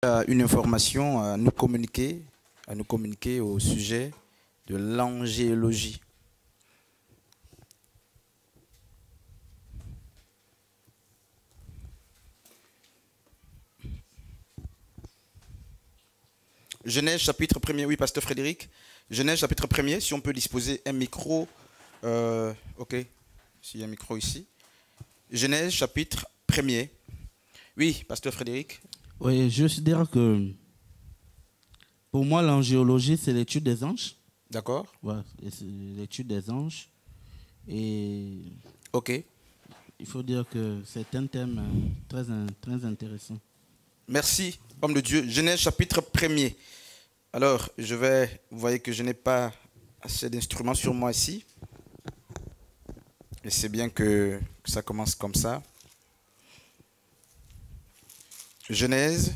Une information à nous communiquer au sujet de l'angéologie. Genèse chapitre 1er, oui, pasteur Frédéric. Genèse chapitre 1er, si on peut disposer un micro. Ok, s'il y a un micro ici. Genèse chapitre 1er. Oui, pasteur Frédéric. Oui, je veux dire que pour moi, l'angéologie, c'est l'étude des anges. D'accord. Ouais, c'est l'étude des anges. Et ok. il faut dire que c'est un thème très intéressant. Merci, homme de Dieu. Genèse chapitre 1er. Alors, vous voyez que je n'ai pas assez d'instruments sur moi ici. Et c'est bien que ça commence comme ça. Genèse,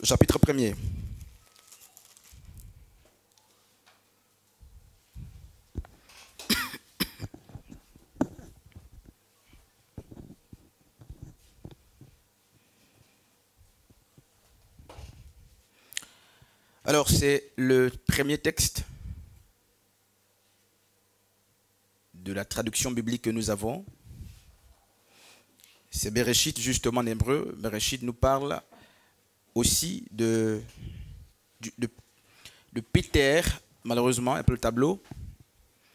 chapitre 1er. Alors, c'est le premier texte de la traduction biblique que nous avons. C'est Bereshit, justement en hébreu. Bereshit nous parle aussi de Péter, malheureusement, un peu le tableau.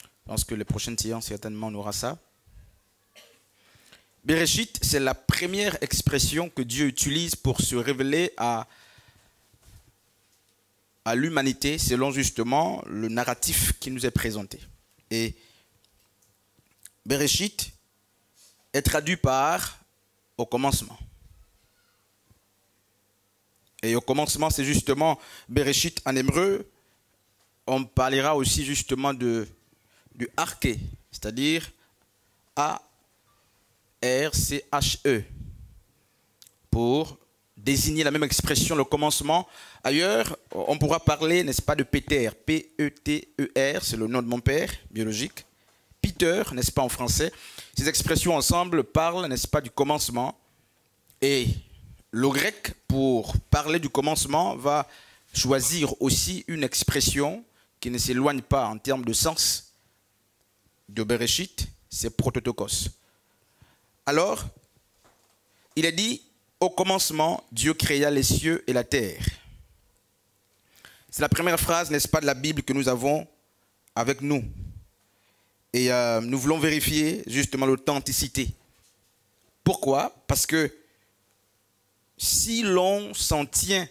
Je pense que les prochaines séances, certainement, on aura ça. Bereshit, c'est la première expression que Dieu utilise pour se révéler à l'humanité, selon justement le narratif qui nous est présenté. Et Bereshit est traduit par au commencement. Et au commencement, c'est justement Bereshit en hébreu. On parlera aussi justement du arché, c'est-à-dire A-R-C-H-E, pour désigner la même expression, le commencement. Ailleurs, on pourra parler, n'est-ce pas, de Péter, P-E-T-E-R, c'est le nom de mon père biologique. Peter, n'est-ce pas, en français. Ces expressions ensemble parlent, n'est-ce pas, du commencement. Et le grec, pour parler du commencement, va choisir aussi une expression qui ne s'éloigne pas en termes de sens de Bereshit, c'est prototokos. Alors, il est dit, au commencement, Dieu créa les cieux et la terre. C'est la première phrase, n'est-ce pas, de la Bible que nous avons avec nous. Et nous voulons vérifier justement l'authenticité. Pourquoi? Parce que si l'on s'en tient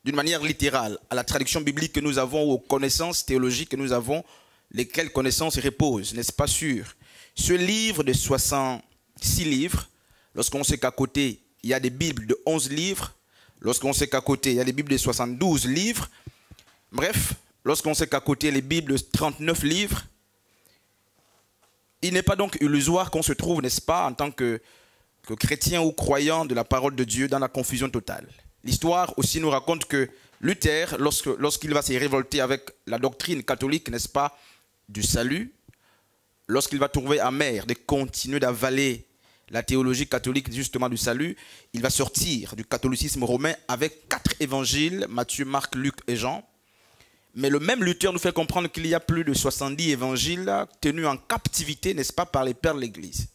d'une manière littérale à la traduction biblique que nous avons, aux connaissances théologiques que nous avons, lesquelles connaissances reposent, n'est-ce pas, sur ce livre de 66 livres, lorsqu'on sait qu'à côté, il y a des Bibles de 11 livres, lorsqu'on sait qu'à côté, il y a des Bibles de 72 livres, bref, lorsqu'on sait qu'à côté, les Bibles de 39 livres, il n'est pas donc illusoire qu'on se trouve, n'est-ce pas, en tant que chrétien ou croyant de la parole de Dieu, dans la confusion totale. L'histoire aussi nous raconte que Luther, lorsqu'il va se révolter avec la doctrine catholique, n'est-ce pas, du salut, lorsqu'il va trouver amer de continuer d'avaler la théologie catholique justement du salut, il va sortir du catholicisme romain avec 4 évangiles, Matthieu, Marc, Luc et Jean. Mais le même Luther nous fait comprendre qu'il y a plus de 70 évangiles tenus en captivité, n'est-ce pas, par les pères de l'Église.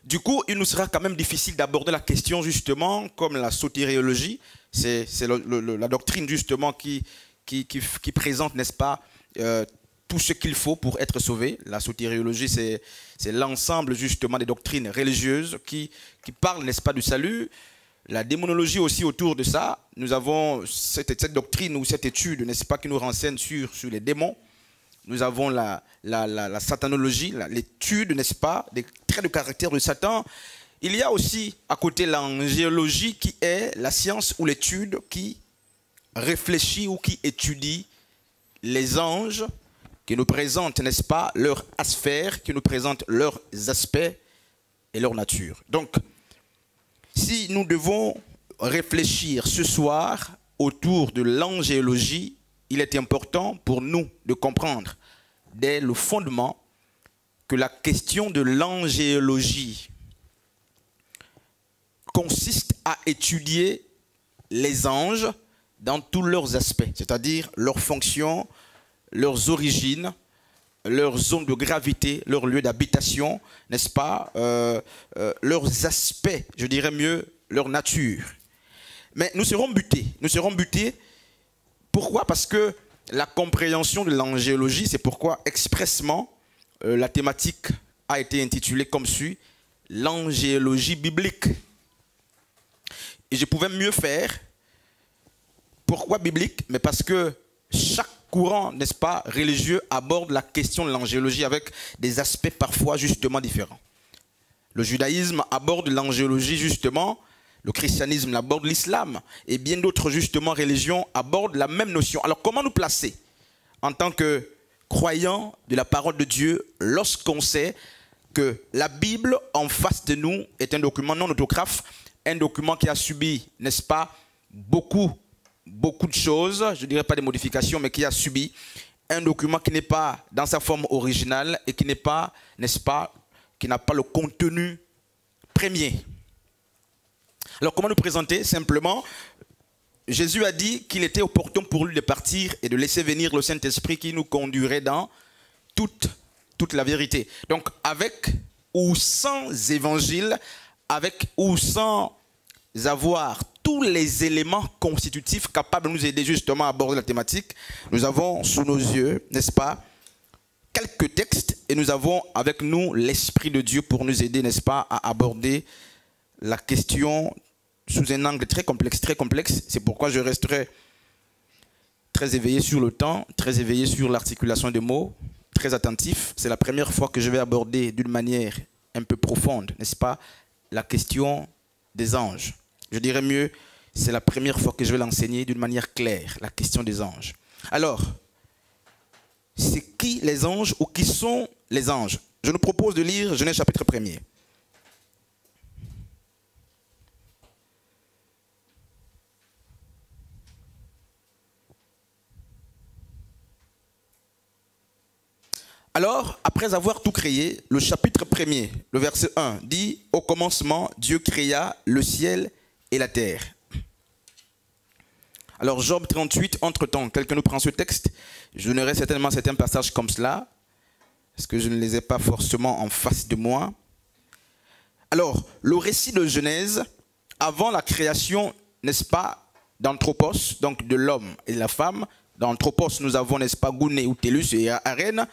Du coup, il nous sera quand même difficile d'aborder la question justement comme la sotériologie. C'est la doctrine justement qui présente, n'est-ce pas, tout ce qu'il faut pour être sauvé. La sotériologie, c'est l'ensemble justement des doctrines religieuses qui parlent, n'est-ce pas, du salut. La démonologie aussi autour de ça. Nous avons cette doctrine ou cette étude, n'est-ce pas, qui nous renseigne sur les démons. Nous avons la satanologie, l'étude, n'est-ce pas, des traits de caractère de Satan. Il y a aussi à côté l'angéologie qui est la science ou l'étude qui réfléchit ou qui étudie les anges, qui nous présentent, n'est-ce pas, leur sphère, qui nous présentent leurs aspects et leur nature. Donc, si nous devons réfléchir ce soir autour de l'angéologie, il est important pour nous de comprendre dès le fondement que la question de l'angéologie consiste à étudier les anges dans tous leurs aspects, c'est-à-dire leurs fonctions, leurs origines, leurs zones de gravité, leur lieu d'habitation, n'est-ce pas, leurs aspects, je dirais mieux, leur nature. Mais nous serons butés. Nous serons butés. Pourquoi? Parce que la compréhension de l'angéologie, c'est pourquoi expressement la thématique a été intitulée comme suit, l'angéologie biblique. Et je pouvais mieux faire. Pourquoi biblique? Mais parce que chaque courant, n'est-ce pas, religieux aborde la question de l'angéologie avec des aspects parfois justement différents. Le judaïsme aborde l'angéologie justement, le christianisme aborde l'islam, et bien d'autres justement religions abordent la même notion. Alors comment nous placer en tant que croyants de la parole de Dieu lorsqu'on sait que la Bible en face de nous est un document non autographe, un document qui a subi, n'est-ce pas, beaucoup de choses, je ne dirais pas des modifications, mais qui a subi un document qui n'est pas dans sa forme originale et qui n'est pas, n'est-ce pas, qui n'a pas le contenu premier. Alors comment nous présenter? Simplement, Jésus a dit qu'il était opportun pour lui de partir et de laisser venir le Saint-Esprit qui nous conduirait dans toute la vérité. Donc avec ou sans évangile, avec ou sans avoir tous les éléments constitutifs capables de nous aider justement à aborder la thématique, nous avons sous nos yeux, n'est-ce pas, quelques textes et nous avons avec nous l'Esprit de Dieu pour nous aider, n'est-ce pas, à aborder la question sous un angle très complexe, très complexe. C'est pourquoi je resterai très éveillé sur le temps, très éveillé sur l'articulation des mots, très attentif. C'est la première fois que je vais aborder d'une manière un peu profonde, n'est-ce pas, la question des anges. Je dirais mieux, c'est la première fois que je vais l'enseigner d'une manière claire, la question des anges. Alors, c'est qui les anges ou qui sont les anges? Je nous propose de lire Genèse chapitre 1er. Alors, après avoir tout créé, le chapitre 1er, le verset 1, dit « Au commencement, Dieu créa le ciel et la terre. » Alors, Job 38, entre-temps, quelqu'un nous prend ce texte. Je donnerai certainement certains passages comme cela, parce que je ne les ai pas forcément en face de moi. Alors, le récit de Genèse, avant la création, n'est-ce pas, d'Anthropos, donc de l'homme et de la femme. Dans Anthropos, nous avons, n'est-ce pas, Gouné ou Télus et Arène.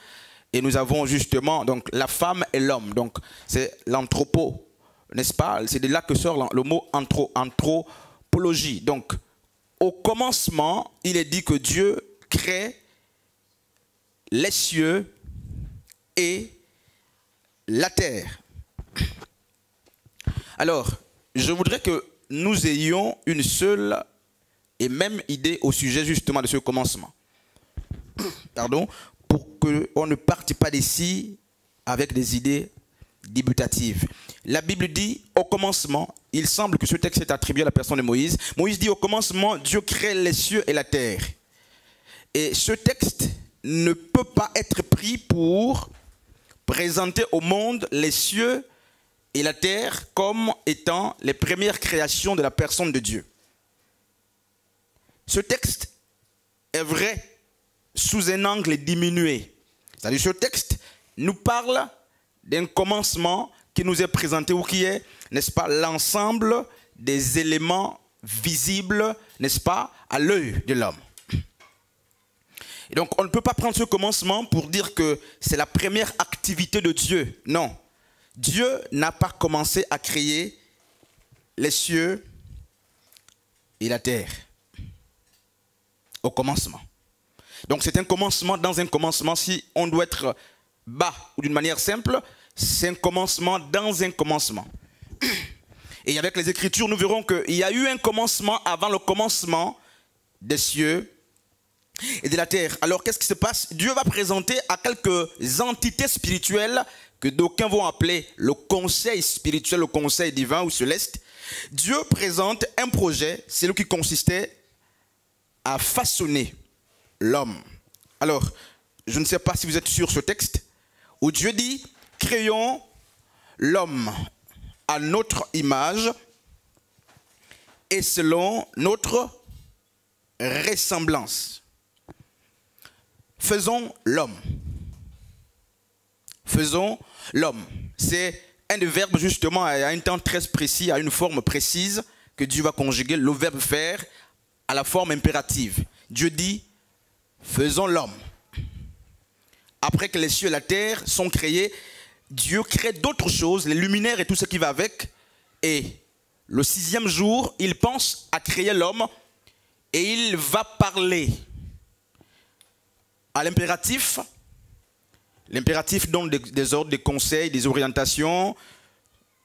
Et nous avons justement donc la femme et l'homme. Donc c'est l'anthropo, n'est-ce pas? C'est de là que sort le mot anthropologie. Donc au commencement, il est dit que Dieu crée les cieux et la terre. Alors, je voudrais que nous ayons une seule et même idée au sujet justement de ce commencement. Pardon, pour qu'on ne parte pas d'ici avec des idées débutatives. La Bible dit, au commencement, il semble que ce texte est attribué à la personne de Moïse. Moïse dit, au commencement, Dieu crée les cieux et la terre. Et ce texte ne peut pas être pris pour présenter au monde les cieux et la terre comme étant les premières créations de la personne de Dieu. Ce texte est vrai sous un angle diminué. C'est-à-dire ce texte nous parle d'un commencement qui nous est présenté ou qui est, n'est-ce pas, l'ensemble des éléments visibles, n'est-ce pas, à l'œil de l'homme. Et donc on ne peut pas prendre ce commencement pour dire que c'est la première activité de Dieu. Non. Dieu n'a pas commencé à créer les cieux et la terre au commencement. Donc c'est un commencement dans un commencement. Si on doit être bas ou d'une manière simple, c'est un commencement dans un commencement. Et avec les Écritures, nous verrons qu'il y a eu un commencement avant le commencement des cieux et de la terre. Alors qu'est-ce qui se passe? Dieu va présenter à quelques entités spirituelles que d'aucuns vont appeler le conseil spirituel, le conseil divin ou céleste. Dieu présente un projet, c'est celui qui consistait à façonner l'homme. Alors, je ne sais pas si vous êtes sur ce texte, où Dieu dit, créons l'homme à notre image, et selon notre ressemblance. Faisons l'homme. Faisons l'homme. C'est un des verbes justement à un temps très précis, à une forme précise que Dieu va conjuguer. Le verbe faire à la forme impérative. Dieu dit, faisons l'homme. Après que les cieux et la terre sont créés, Dieu crée d'autres choses, les luminaires et tout ce qui va avec. Et le 6e jour, il pense à créer l'homme et il va parler à l'impératif. L'impératif donne des ordres, des conseils, des orientations.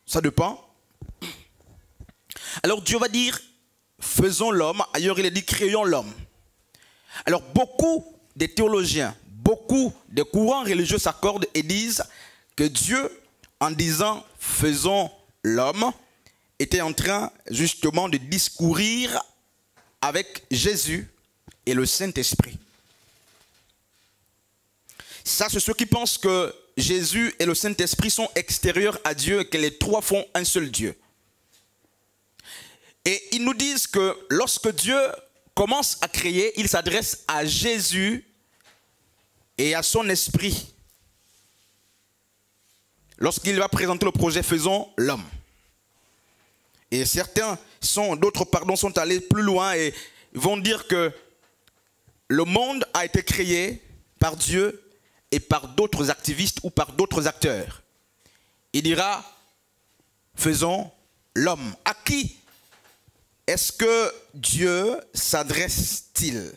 Ça dépend. Alors Dieu va dire, faisons l'homme. Ailleurs, il a dit, créons l'homme. Alors beaucoup de théologiens, beaucoup de courants religieux s'accordent et disent que Dieu, en disant « faisons l'homme », était en train justement de discourir avec Jésus et le Saint-Esprit. Ça, c'est ceux qui pensent que Jésus et le Saint-Esprit sont extérieurs à Dieu et que les trois font un seul Dieu. Et ils nous disent que lorsque Dieu commence à créer, il s'adresse à Jésus et à son esprit. Lorsqu'il va présenter le projet « Faisons l'homme ». Et d'autres sont allés plus loin et vont dire que le monde a été créé par Dieu et par d'autres activistes ou par d'autres acteurs. Il dira « Faisons l'homme ». À qui est-ce que Dieu s'adresse-t-il?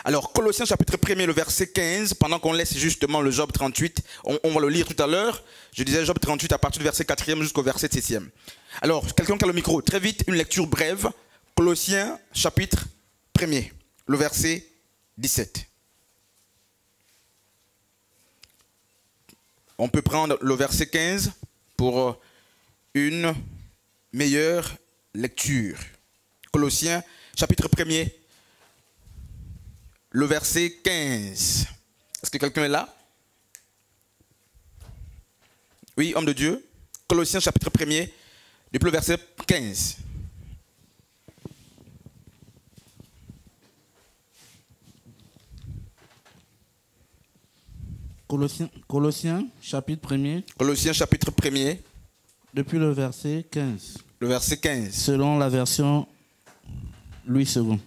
Alors, Colossiens chapitre 1er, le verset 15, pendant qu'on laisse justement le Job 38, on va le lire tout à l'heure. Je disais Job 38 à partir du verset 4e jusqu'au verset 6e. Alors, quelqu'un qui a le micro, très vite, une lecture brève. Colossiens chapitre 1er, le verset 17. On peut prendre le verset 15 pour une meilleure lecture. Colossiens chapitre 1er, le verset 15. Est-ce que quelqu'un est là? Oui, homme de Dieu. Colossiens chapitre 1er, depuis le verset 15. Colossiens chapitre 1er. Colossiens chapitre 1er. Depuis le verset 15. Le verset 15. Selon la version Louis II.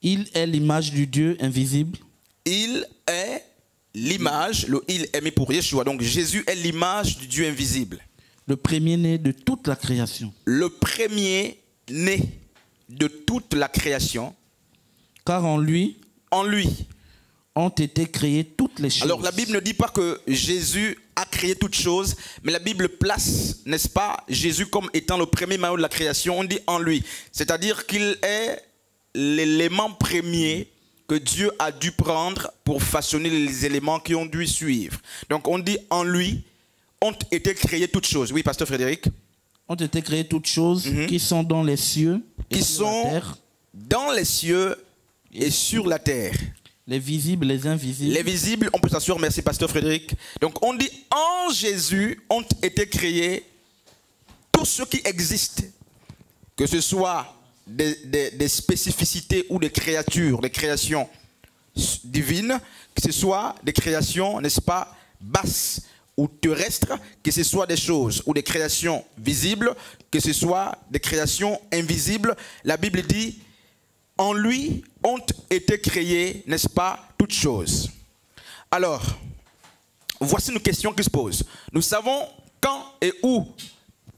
Il est l'image du Dieu invisible. Il est l'image, le il est mis pour Yeshua. Donc Jésus est l'image du Dieu invisible. Le premier-né de toute la création. Le premier-né de toute la création. Car en lui ont été créées toutes les choses. Alors la Bible ne dit pas que Jésus a créé toutes choses, mais la Bible place, n'est-ce pas, Jésus comme étant le premier maillon de la création. On dit en lui. C'est-à-dire qu'il est l'élément premier que Dieu a dû prendre pour façonner les éléments qui ont dû suivre. Donc on dit en lui ont été créées toutes choses. Oui, pasteur Frédéric. Ont été créées toutes choses qui sont dans les cieux et sur la terre. Dans les cieux et sur la terre. Les visibles, les invisibles. Les visibles, on peut s'assurer, merci pasteur Frédéric. Donc on dit en Jésus ont été créés tout ce qui existe, que ce soit des spécificités ou des créatures, des créations divines, que ce soit des créations, n'est-ce pas, basses ou terrestres, que ce soit des choses ou des créations visibles, que ce soit des créations invisibles. La Bible dit, en lui ont été créées, n'est-ce pas, toutes choses. Alors, voici une question qui se pose. Nous savons quand et où,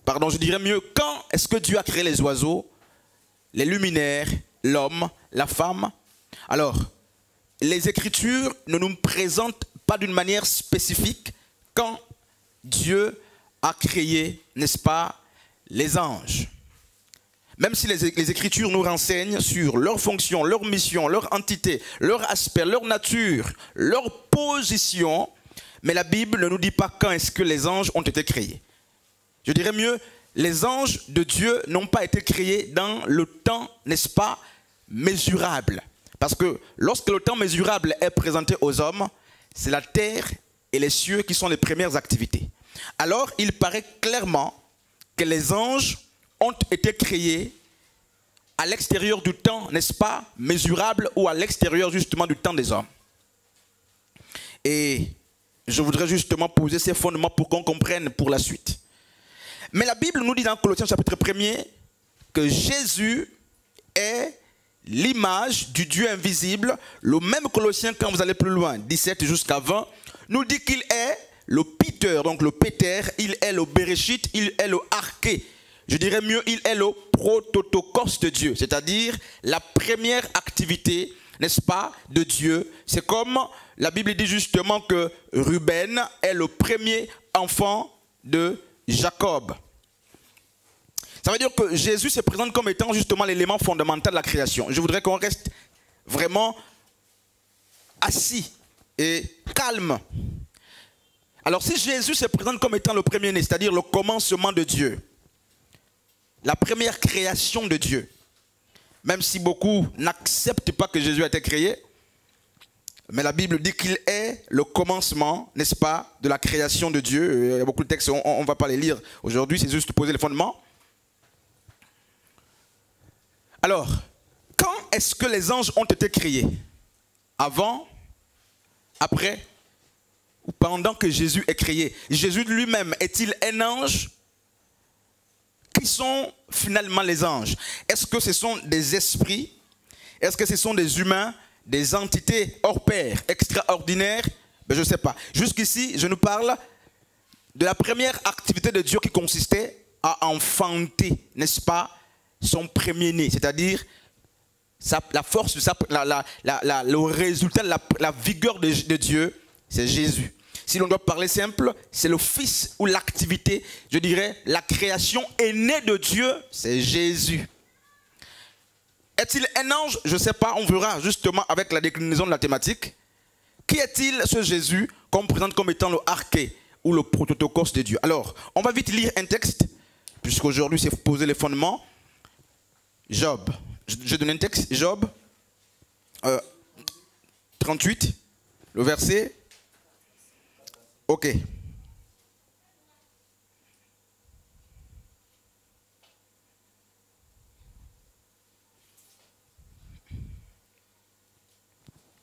pardon, je dirais mieux, quand est-ce que Dieu a créé les oiseaux, les luminaires, l'homme, la femme? Alors, les Écritures ne nous présentent pas d'une manière spécifique quand Dieu a créé, n'est-ce pas, les anges. Même si les Écritures nous renseignent sur leur fonction, leur mission, leur entité, leur aspect, leur nature, leur position, mais la Bible ne nous dit pas quand est-ce que les anges ont été créés. Je dirais mieux, les anges de Dieu n'ont pas été créés dans le temps, n'est-ce pas, mesurable. Parce que lorsque le temps mesurable est présenté aux hommes, c'est la terre et les cieux qui sont les premières activités. Alors, il paraît clairement que les anges ont été créés à l'extérieur du temps, n'est-ce pas, mesurable, ou à l'extérieur justement du temps des hommes. Et je voudrais justement poser ces fondements pour qu'on comprenne pour la suite. Mais la Bible nous dit dans Colossiens chapitre 1er que Jésus est l'image du Dieu invisible. Le même Colossiens, quand vous allez plus loin, 17 jusqu'à 20, nous dit qu'il est le Peter, donc le Péter, il est le Bereshit, il est le Arché. Je dirais mieux, il est le prototokos de Dieu, c'est-à-dire la première activité, n'est-ce pas, de Dieu. C'est comme la Bible dit justement que Ruben est le premier enfant de Jacob. Ça veut dire que Jésus se présente comme étant justement l'élément fondamental de la création. Je voudrais qu'on reste vraiment assis et calme. Alors si Jésus se présente comme étant le premier-né, c'est-à-dire le commencement de Dieu, la première création de Dieu, même si beaucoup n'acceptent pas que Jésus a été créé, mais la Bible dit qu'il est le commencement, n'est-ce pas, de la création de Dieu. Il y a beaucoup de textes, on ne va pas les lire aujourd'hui, c'est juste poser les fondements. Alors, quand est-ce que les anges ont été créés? Avant? Après? Ou pendant que Jésus est créé? Jésus lui-même est-il un ange? Qui sont finalement les anges? Est-ce que ce sont des esprits? Est-ce que ce sont des humains? Des entités hors pair, extraordinaires? Ben, je ne sais pas. Jusqu'ici, je nous parle de la première activité de Dieu qui consistait à enfanter, n'est-ce pas, son premier-né, c'est-à-dire la force, le résultat, la vigueur de Dieu, c'est Jésus. Si l'on doit parler simple, c'est le Fils ou l'activité, je dirais, la création est née de Dieu, c'est Jésus. Est-il un ange? Je ne sais pas, on verra justement avec la déclinaison de la thématique. Qui est-il ce Jésus qu'on présente comme étant le arché ou le prototokos de Dieu? Alors, on va vite lire un texte, puisqu'aujourd'hui c'est poser les fondements. Job, je donne un texte, Job 38, le verset. Ok.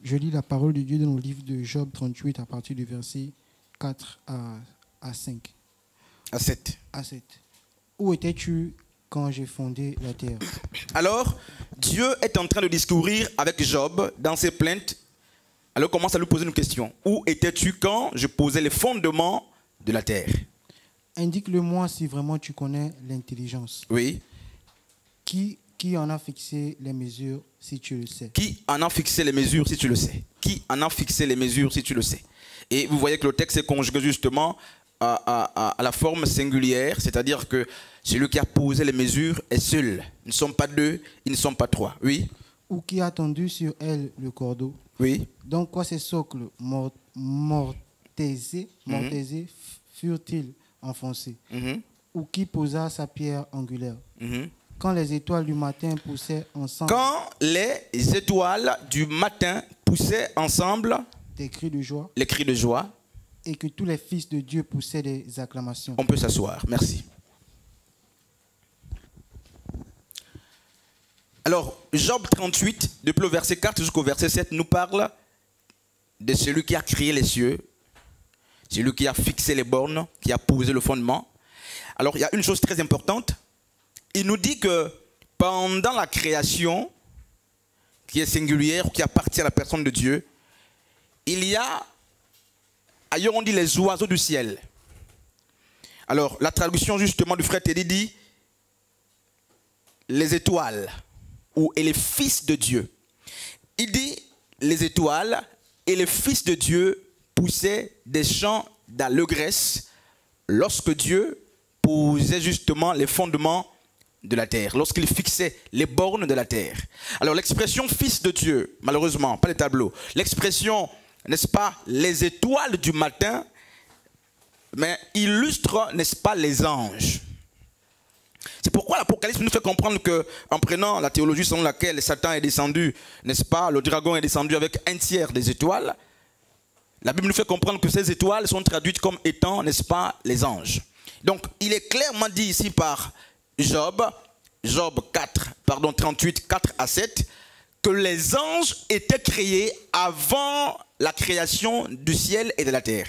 Je lis la parole de Dieu dans le livre de Job 38 à partir du verset 4 à 5. À 7. À 7. Où étais-tu quand j'ai fondé la terre? Alors, Dieu est en train de discourir avec Job dans ses plaintes. Alors, il commence à lui poser une question. Où étais-tu quand je posais les fondements de la terre? Indique-le-moi si vraiment tu connais l'intelligence. Oui. Qui en a fixé les mesures si tu le sais? Qui en a fixé les mesures si tu le sais? Qui en a fixé les mesures si tu le sais? Et vous voyez que le texte est conjugué justement à la forme singulière, c'est-à-dire que celui qui a posé les mesures est seul. Ils ne sont pas deux, ils ne sont pas trois. Oui. Ou qui a tendu sur elle le cordeau? Oui. Donc quoi ces socles mortaisés furent-ils enfoncés? Ou qui posa sa pierre angulaire? Quand les étoiles du matin poussaient ensemble. Quand les étoiles du matin poussaient ensemble. Des cris de joie. Les cris de joie. Et que tous les fils de Dieu poussaient des acclamations. On peut s'asseoir. Merci. Alors, Job 38, depuis le verset 4 jusqu'au verset 7, nous parle de celui qui a créé les cieux, celui qui a fixé les bornes, qui a posé le fondement. Alors, il y a une chose très importante. Il nous dit que pendant la création, qui est singulière, qui appartient à la personne de Dieu, il y a, ailleurs on dit les oiseaux du ciel. Alors, la traduction justement du frère Teddy dit les étoiles et les fils de Dieu. Il dit les étoiles et les fils de Dieu poussaient des chants d'allégresse lorsque Dieu posait justement les fondements de la terre, lorsqu'il fixait les bornes de la terre. Alors l'expression fils de Dieu, malheureusement, pas les tableaux, l'expression, n'est-ce pas, les étoiles du matin, mais illustre, n'est-ce pas, les anges. C'est pourquoi l'Apocalypse nous fait comprendre qu'en prenant la théologie selon laquelle Satan est descendu, n'est-ce pas, le dragon est descendu avec un tiers des étoiles, la Bible nous fait comprendre que ces étoiles sont traduites comme étant, n'est-ce pas, les anges. Donc il est clairement dit ici par Job 38, 4 à 7, que les anges étaient créés avant la création du ciel et de la terre.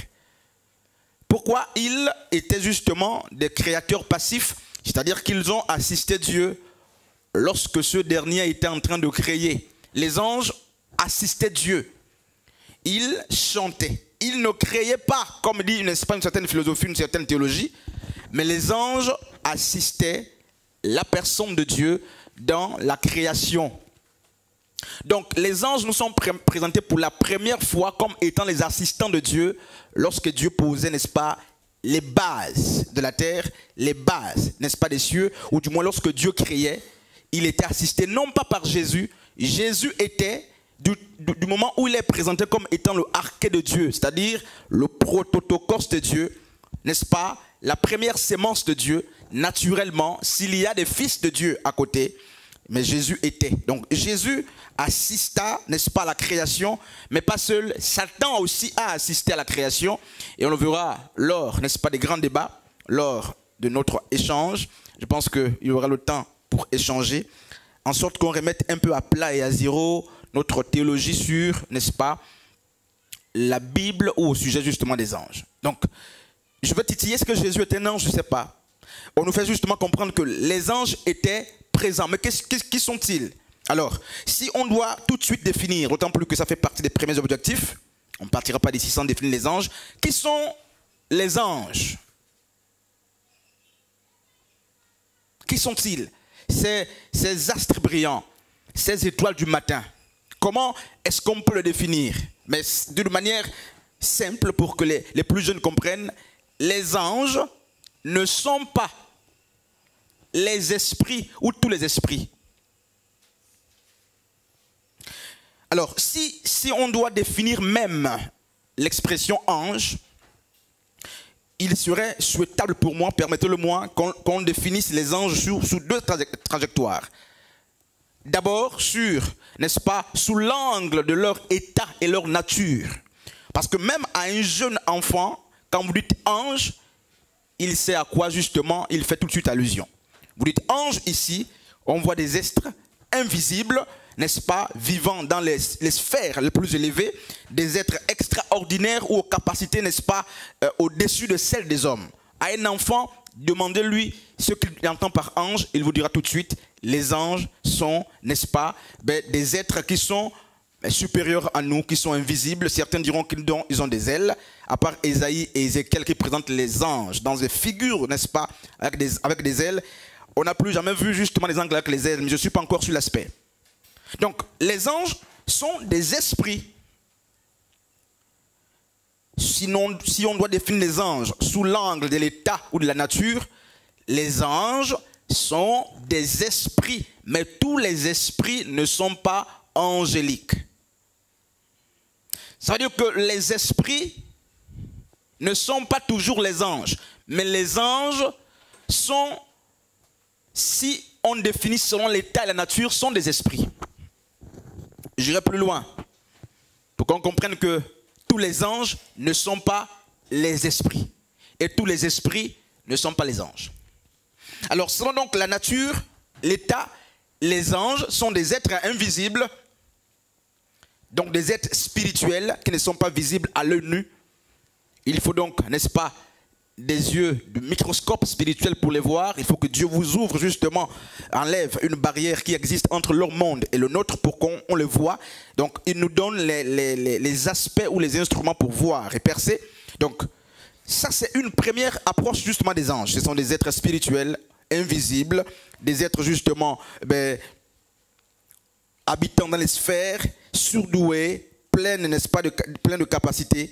Pourquoi ils étaient justement des créateurs passifs, c'est-à-dire qu'ils ont assisté Dieu lorsque ce dernier était en train de créer. Les anges assistaient Dieu. Ils chantaient. Ils ne créaient pas, comme dit, n'est-ce pas, une certaine philosophie, une certaine théologie, mais les anges assistaient la personne de Dieu dans la création. Donc les anges nous sont présentés pour la première fois comme étant les assistants de Dieu lorsque Dieu posait, n'est-ce pas, les bases de la terre, les bases, n'est-ce pas, des cieux, ou du moins lorsque Dieu créait, il était assisté non pas par Jésus. Jésus était, du moment où il est présenté comme étant le arché de Dieu, c'est-à-dire le prototokos de Dieu, n'est-ce pas, la première sémence de Dieu, naturellement, s'il y a des fils de Dieu à côté, mais Jésus était. Donc Jésus assista, n'est-ce pas, à la création, mais pas seul. Satan aussi a assisté à la création, et on le verra lors, n'est-ce pas, des grands débats, lors de notre échange. Je pense qu'il y aura le temps pour échanger, en sorte qu'on remette un peu à plat et à zéro notre théologie sur, n'est-ce pas, la Bible ou au sujet justement des anges. Donc, je veux titiller, est-ce que Jésus est un ange? Je ne sais pas. On nous fait justement comprendre que les anges étaient présents. Mais qui sont-ils? Alors, si on doit tout de suite définir, autant plus que ça fait partie des premiers objectifs, on ne partira pas d'ici sans définir les anges. Qui sont les anges? Qui sont-ils? Ces astres brillants, ces étoiles du matin. Comment est-ce qu'on peut le définir? Mais d'une manière simple pour que les plus jeunes comprennent. Les anges ne sont pas les esprits ou tous les esprits. Alors, si on doit définir même l'expression ange, il serait souhaitable pour moi, permettez-le-moi, qu'on définisse les anges sous deux trajectoires. D'abord n'est-ce pas, sous l'angle de leur état et leur nature. Parce que même à un jeune enfant, quand vous dites ange, il sait à quoi justement il fait tout de suite allusion. Vous dites ange ici, on voit des êtres invisibles, n'est-ce pas, vivant dans les sphères les plus élevées, des êtres extraordinaires ou aux capacités, n'est-ce pas, au-dessus de celles des hommes. À un enfant, demandez-lui ce qu'il entend par ange, il vous dira tout de suite, les anges sont, n'est-ce pas, des êtres qui sont supérieurs à nous, qui sont invisibles. Certains diront qu'ils ont des ailes, à part Ésaïe et Ézéchiel qui présentent les anges dans des figures, n'est-ce pas, avec des ailes. On n'a plus jamais vu justement les anges avec les ailes, mais je ne suis pas encore sur l'aspect. Donc, les anges sont des esprits. Sinon, si on doit définir les anges sous l'angle de l'état ou de la nature, les anges sont des esprits. Mais tous les esprits ne sont pas angéliques. Ça veut dire que les esprits ne sont pas toujours les anges. Mais les anges sont, si on définit selon l'état et la nature, sont des esprits. J'irai plus loin pour qu'on comprenne que tous les anges ne sont pas les esprits. Et tous les esprits ne sont pas les anges. Alors, selon donc la nature, l'état, les anges sont des êtres invisibles, donc des êtres spirituels qui ne sont pas visibles à l'œil nu. Il faut donc, n'est-ce pas, des yeux de microscope spirituel pour les voir. Il faut que Dieu vous ouvre justement, enlève une barrière qui existe entre leur monde et le nôtre pour qu'on le voit. Donc il nous donne les aspects ou les instruments pour voir et percer. Donc ça c'est une première approche justement des anges. Ce sont des êtres spirituels, invisibles, des êtres justement habitant dans les sphères, surdoués, pleins, n'est-ce pas, pleins de capacités.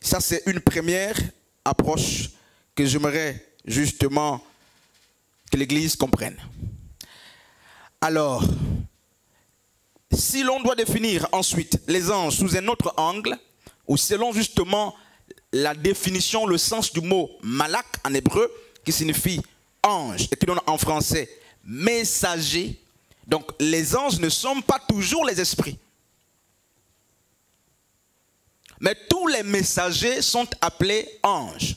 Ça c'est une première approche que j'aimerais justement que l'Église comprenne. Alors, si l'on doit définir ensuite les anges sous un autre angle, ou selon justement la définition, le sens du mot malak en hébreu, qui signifie ange, et qui donne en français messager, donc les anges ne sont pas toujours les esprits. Mais tous les messagers sont appelés anges.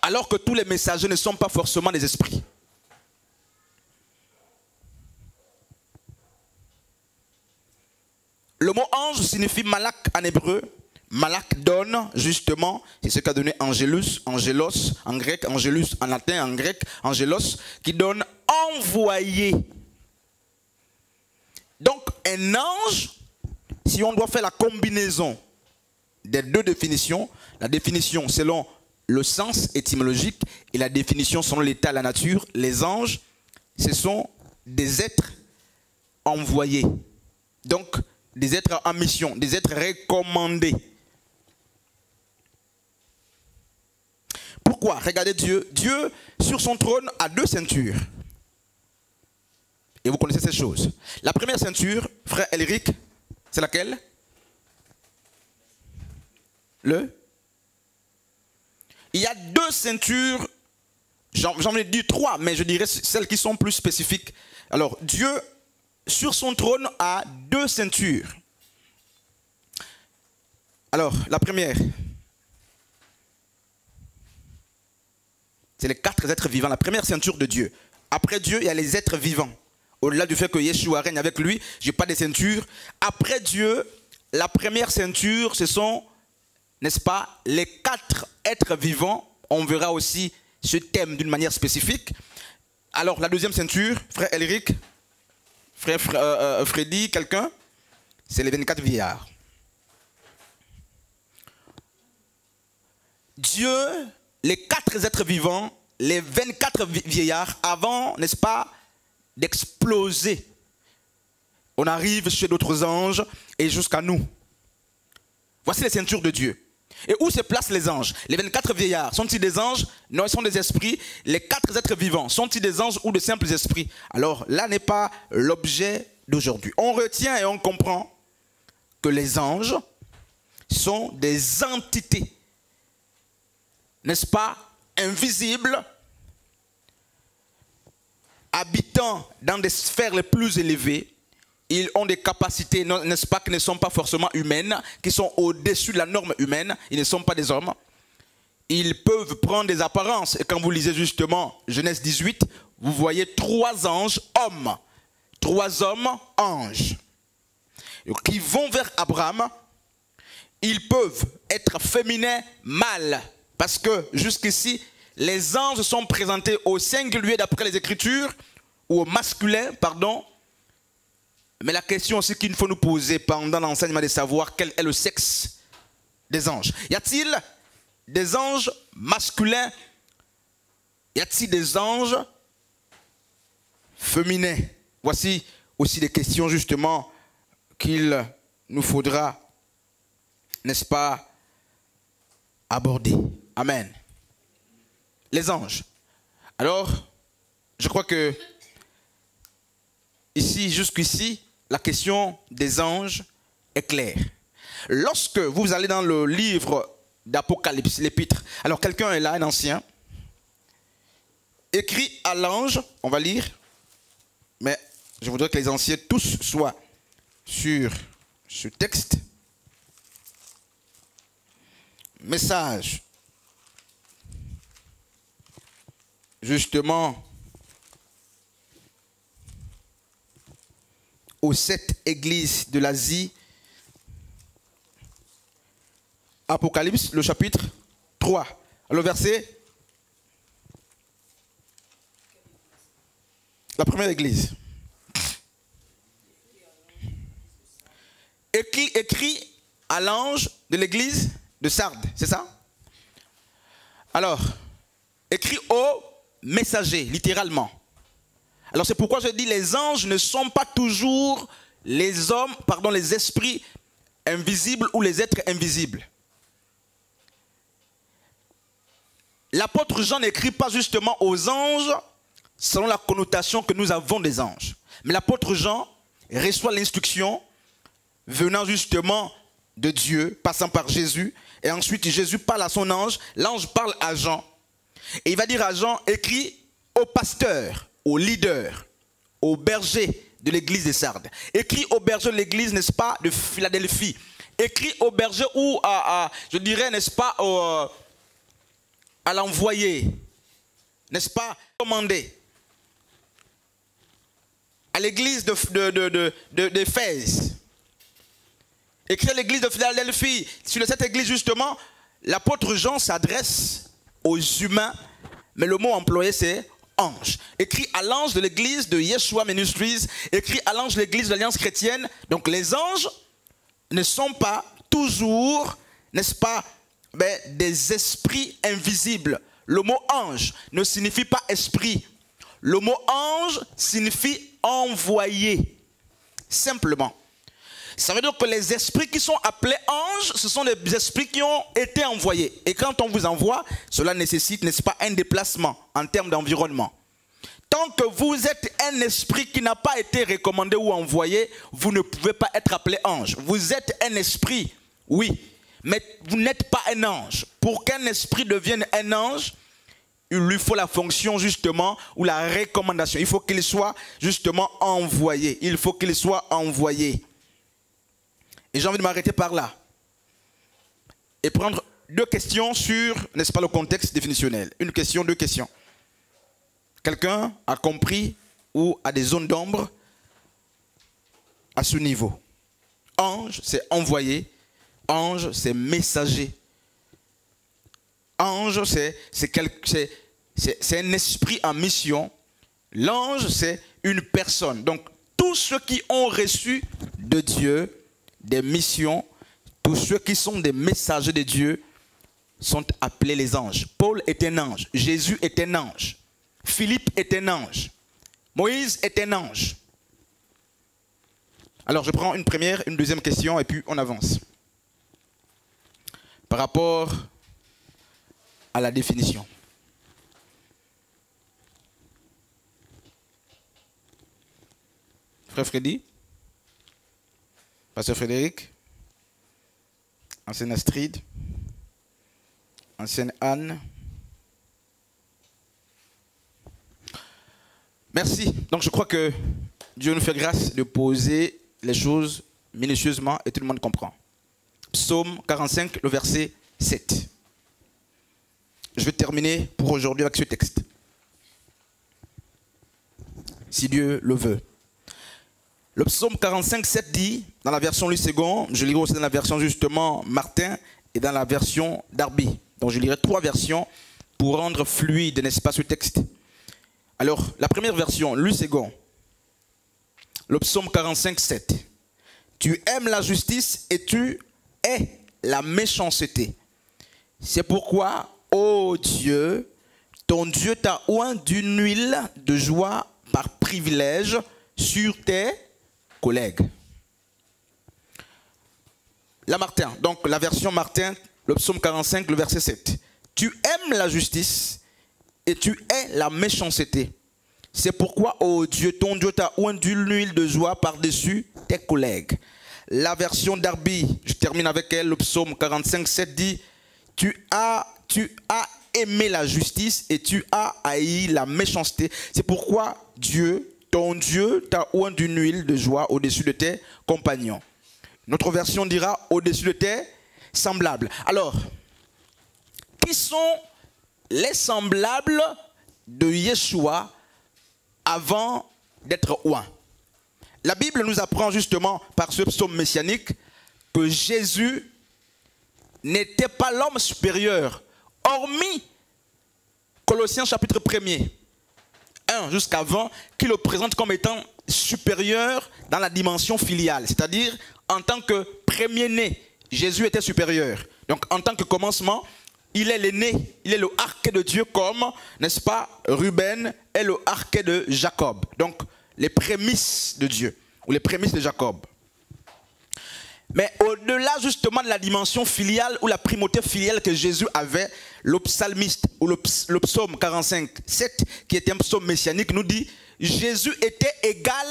alors que tous les messagers ne sont pas forcément des esprits. Le mot ange signifie malak en hébreu. Malak donne, justement, c'est ce qu'a donné angelus, angelos en grec, angelus en latin, en grec, angelos, qui donne envoyé. Donc, un ange, si on doit faire la combinaison des deux définitions, la définition selon le sens étymologique et la définition selon l'état de la nature, les anges, ce sont des êtres envoyés. Donc, des êtres en mission, des êtres recommandés. Pourquoi? Regardez Dieu. Dieu, sur son trône, a deux ceintures. Et vous connaissez ces choses. La première ceinture, frère Elric, c'est laquelle? Il y a deux ceintures, j'en ai dit trois, mais je dirais celles qui sont plus spécifiques. Alors, Dieu, sur son trône, a deux ceintures. Alors, la première, c'est les quatre êtres vivants, la première ceinture de Dieu. Après Dieu, il y a les êtres vivants. Au-delà du fait que Yeshua règne avec lui, je n'ai pas de ceinture. Après Dieu, la première ceinture, ce sont, n'est-ce pas, les quatre êtres vivants. On verra aussi ce thème d'une manière spécifique. Alors, la deuxième ceinture, frère Elric, frère Freddy, quelqu'un, c'est les 24 vieillards. Dieu, les quatre êtres vivants, les 24 vieillards, avant, n'est-ce pas, d'exploser. On arrive chez d'autres anges et jusqu'à nous. Voici les ceintures de Dieu. Et où se placent les anges? Les 24 vieillards, sont-ils des anges? Non, ils sont des esprits. Les quatre êtres vivants, sont-ils des anges ou de simples esprits? Alors, là n'est pas l'objet d'aujourd'hui. On retient et on comprend que les anges sont des entités, n'est-ce pas, invisibles, habitant dans des sphères les plus élevées. Ils ont des capacités, n'est-ce pas, qui ne sont pas forcément humaines, qui sont au-dessus de la norme humaine. Ils ne sont pas des hommes. Ils peuvent prendre des apparences. Et quand vous lisez justement Genèse 18, vous voyez 3 anges hommes, 3 hommes anges, qui vont vers Abraham. Ils peuvent être féminins, mâles, parce que jusqu'ici, les anges sont présentés au singulier d'après les Écritures, ou au masculin, pardon. Mais la question aussi qu'il faut nous poser pendant l'enseignement de savoir quel est le sexe des anges. Y a-t-il des anges masculins? Y a-t-il des anges féminins? Voici aussi des questions justement qu'il nous faudra, n'est-ce pas, aborder. Amen. Les anges. Alors, je crois que ici, jusqu'ici, la question des anges est claire. Lorsque vous allez dans le livre d'Apocalypse, l'épître, alors quelqu'un est là, un ancien, écrit à l'ange, on va lire, mais je voudrais que les anciens tous soient sur ce texte. Message, justement, aux 7 églises de l'Asie. Apocalypse, le chapitre 3. Le verset. La première église. Écrit à l'ange de l'église de Sardes, c'est ça? Alors, écrit au messager, littéralement. Alors c'est pourquoi je dis les anges ne sont pas toujours les hommes, pardon, les esprits invisibles ou les êtres invisibles. L'apôtre Jean n'écrit pas justement aux anges selon la connotation que nous avons des anges. Mais l'apôtre Jean reçoit l'instruction venant justement de Dieu, passant par Jésus. Et ensuite Jésus parle à son ange, l'ange parle à Jean. Et il va dire à Jean, écrit au pasteur, au leader, au berger de l'église de Sardes. Écrit au berger de l'église, n'est-ce pas, de Philadelphie. Écrit au berger ou je dirais, n'est-ce pas, à l'envoyer, n'est-ce pas, commander à l'église d'Éphèse, écrit à l'église de Philadelphie. Sur cette église, justement, l'apôtre Jean s'adresse aux humains, mais le mot employé, c'est ange. Écrit à l'ange de l'église de Yeshua Ministries, écrit à l'ange de l'église de l'Alliance chrétienne. Donc les anges ne sont pas toujours, n'est-ce pas, des esprits invisibles. Le mot ange ne signifie pas esprit. Le mot ange signifie envoyé. Simplement. Ça veut dire que les esprits qui sont appelés anges, ce sont des esprits qui ont été envoyés. Et quand on vous envoie, cela nécessite, n'est-ce pas, un déplacement en termes d'environnement. Tant que vous êtes un esprit qui n'a pas été recommandé ou envoyé, vous ne pouvez pas être appelé ange. Vous êtes un esprit, oui, mais vous n'êtes pas un ange. Pour qu'un esprit devienne un ange, il lui faut la fonction justement ou la recommandation. Il faut qu'il soit justement envoyé. Il faut qu'il soit envoyé. Et j'ai envie de m'arrêter par là et prendre deux questions sur, n'est-ce pas, le contexte définitionnel. Une question, deux questions. Quelqu'un a compris ou a des zones d'ombre à ce niveau? Ange, c'est envoyé. Ange, c'est messager. Ange, c'est un esprit en mission. L'ange, c'est une personne. Donc, tous ceux qui ont reçu de Dieu des missions, tous ceux qui sont des messagers de Dieu sont appelés les anges. Paul est un ange. Jésus est un ange. Philippe est un ange. Moïse est un ange. Alors, je prends une première, une deuxième question et puis on avance. Par rapport à la définition. Frère Freddy, Pasteur Frédéric, ancienne Astrid, ancienne Anne. Merci. Donc je crois que Dieu nous fait grâce de poser les choses minutieusement et tout le monde comprend. Psaume 45, le verset 7. Je vais terminer pour aujourd'hui avec ce texte. Si Dieu le veut. Le psaume 45, 7 dit, dans la version Louis II, je lirai aussi dans la version justement Martin et dans la version Darby. Donc je lirai trois versions pour rendre fluide, n'est-ce pas, ce texte. Alors, la première version, Louis II, le psaume 45, 7. Tu aimes la justice et tu hais la méchanceté. C'est pourquoi, ô Dieu, ton Dieu t'a oint d'une huile de joie par privilège sur tes collègues. La Martin, donc la version Martin, le psaume 45, le verset 7. Tu aimes la justice et tu hais la méchanceté. C'est pourquoi, ô Dieu, ton Dieu t'a oint d'une huile de joie par-dessus tes collègues. La version Darby, je termine avec elle, le psaume 45, 7 dit, tu as aimé la justice et tu as haï la méchanceté. C'est pourquoi Dieu, ton Dieu t'a oint d'une huile de joie au-dessus de tes compagnons. Notre version dira au-dessus de tes semblables. Alors, qui sont les semblables de Yeshua avant d'être oint? La Bible nous apprend justement par ce psaume messianique que Jésus n'était pas l'homme supérieur, hormis Colossiens chapitre 1er. 1 jusqu'à 20, qui le présente comme étant supérieur dans la dimension filiale. C'est-à-dire, en tant que premier-né, Jésus était supérieur. Donc, en tant que commencement, il est l'aîné, il est le arché de Dieu comme, n'est-ce pas, Ruben est le arché de Jacob. Donc, les prémices de Dieu, ou les prémices de Jacob. Mais au-delà justement de la dimension filiale ou la primauté filiale que Jésus avait, le psalmiste ou le psaume 45, 7, qui était un psaume messianique, nous dit Jésus était égal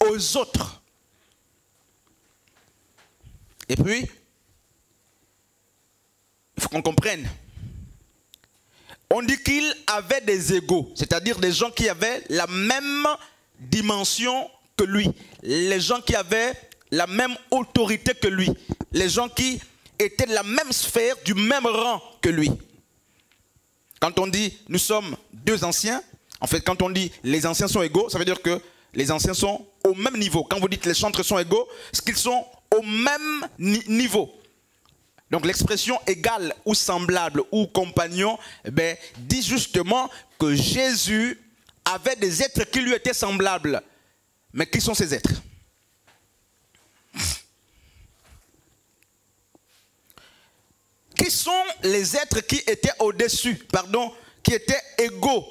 aux autres. Et puis, il faut qu'on comprenne. On dit qu'il avait des égaux, c'est-à-dire des gens qui avaient la même dimension que lui, les gens qui avaient la même autorité que lui, les gens qui étaient de la même sphère, du même rang que lui. Quand on dit nous sommes deux anciens, en fait, quand on dit les anciens sont égaux, ça veut dire que les anciens sont au même niveau. Quand vous dites les chantres sont égaux, c'est qu'ils sont au même niveau. Donc l'expression égal ou semblable ou compagnon dit justement que Jésus avait des êtres qui lui étaient semblables. Mais qui sont ces êtres? Qui sont les êtres qui étaient au-dessus, qui étaient égaux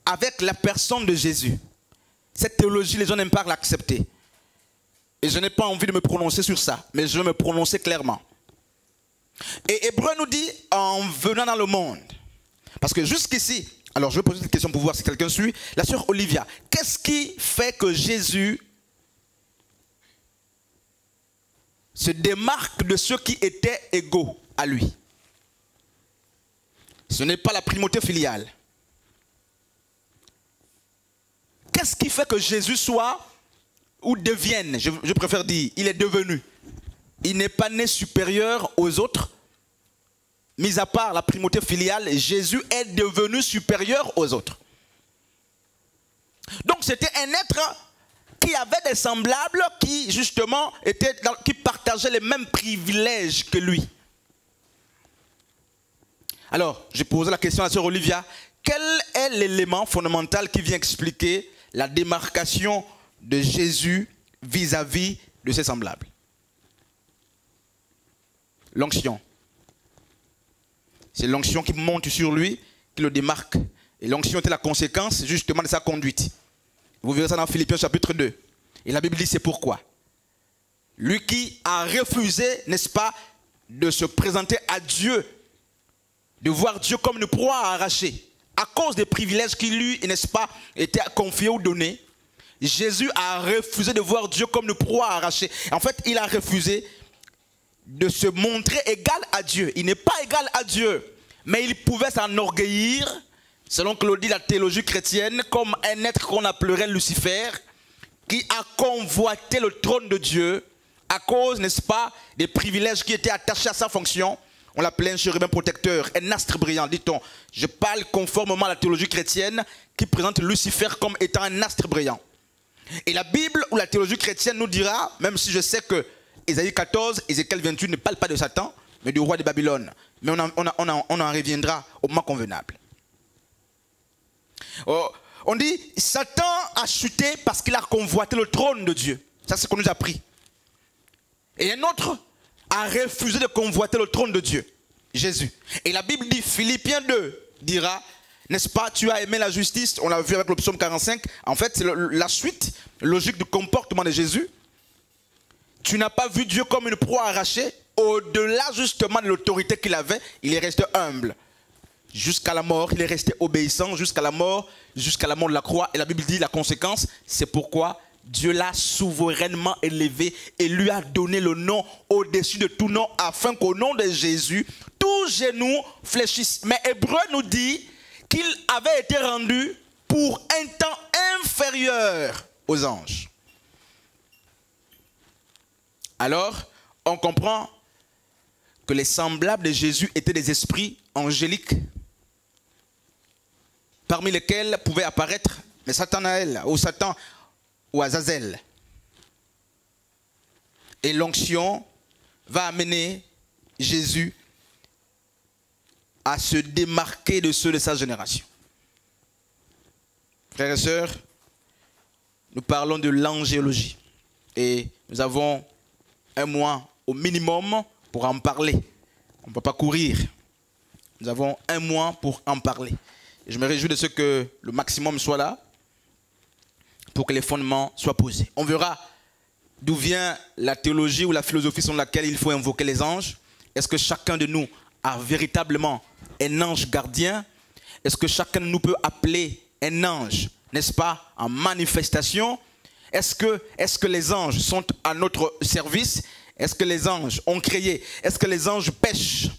avec la personne de Jésus? Cette théologie, les gens n'aiment pas l'accepter. Et je n'ai pas envie de me prononcer sur ça, mais je vais me prononcer clairement. Et Hébreu nous dit, en venant dans le monde, parce que jusqu'ici, alors je vais poser cette question pour voir si quelqu'un suit, la sœur Olivia, qu'est-ce qui fait que Jésus se démarque de ceux qui étaient égaux à lui? Ce n'est pas la primauté filiale. Qu'est-ce qui fait que Jésus soit, ou devienne, je préfère dire, il est devenu. Il n'est pas né supérieur aux autres. Mis à part la primauté filiale, Jésus est devenu supérieur aux autres. Donc c'était un être qui avait des semblables, qui justement qui partageaient les mêmes privilèges que lui. Alors, j'ai posé la question à la sœur Olivia. Quel est l'élément fondamental qui vient expliquer la démarcation de Jésus vis-à-vis de ses semblables? L'onction. C'est l'onction qui monte sur lui, qui le démarque. Et l'onction était la conséquence justement de sa conduite. Vous verrez ça dans Philippiens chapitre 2. Et la Bible dit c'est pourquoi. Lui qui a refusé, n'est-ce pas, de se présenter à Dieu, de voir Dieu comme une proie à arracher, à cause des privilèges qui lui, n'est-ce pas, étaient confiés ou donnés, Jésus a refusé de voir Dieu comme une proie à arracher. En fait, il a refusé de se montrer égal à Dieu. Il n'est pas égal à Dieu, mais il pouvait s'enorgueillir, selon que le dit la théologie chrétienne, comme un être qu'on appellerait Lucifer, qui a convoité le trône de Dieu à cause, n'est-ce pas, des privilèges qui étaient attachés à sa fonction. On l'appelait un chérubin protecteur, un astre brillant, dit-on. Je parle conformément à la théologie chrétienne qui présente Lucifer comme étant un astre brillant. Et la Bible ou la théologie chrétienne nous dira, même si je sais que Ésaïe 14, Ézéchiel 28 ne parlent pas de Satan, mais du roi de Babylone. Mais on en reviendra au moment convenable. On dit, Satan a chuté parce qu'il a convoité le trône de Dieu. Ça, c'est ce qu'on nous a appris. Et un autre a refusé de convoiter le trône de Dieu, Jésus. Et la Bible dit, Philippiens 2 dira, n'est-ce pas, tu as aimé la justice, on l'a vu avec le psaume 45, en fait c'est la suite logique du comportement de Jésus. Tu n'as pas vu Dieu comme une proie arrachée, au-delà justement de l'autorité qu'il avait, il est resté humble. Jusqu'à la mort, il est resté obéissant, jusqu'à la mort de la croix. Et la Bible dit la conséquence, c'est pourquoi Dieu l'a souverainement élevé et lui a donné le nom au-dessus de tout nom, afin qu'au nom de Jésus, tout genou fléchisse. Mais Hébreu nous dit qu'il avait été rendu pour un temps inférieur aux anges. Alors, on comprend que les semblables de Jésus étaient des esprits angéliques, parmi lesquels pouvaient apparaître les Satanaël, ou Satan, ou Azazel. Et l'onction va amener Jésus à se démarquer de ceux de sa génération. Frères et sœurs, nous parlons de l'angéologie. Et nous avons un mois au minimum pour en parler. On ne peut pas courir. Nous avons un mois pour en parler. Et je me réjouis de ce que le maximum soit là pour que les fondements soient posés. On verra d'où vient la théologie ou la philosophie selon laquelle il faut invoquer les anges. Est-ce que chacun de nous a véritablement un ange gardien? Est-ce que chacun de nous peut appeler un ange, n'est-ce pas, en manifestation? Est-ce que les anges sont à notre service? Est-ce que les anges ont créé? Est-ce que les anges pêchent?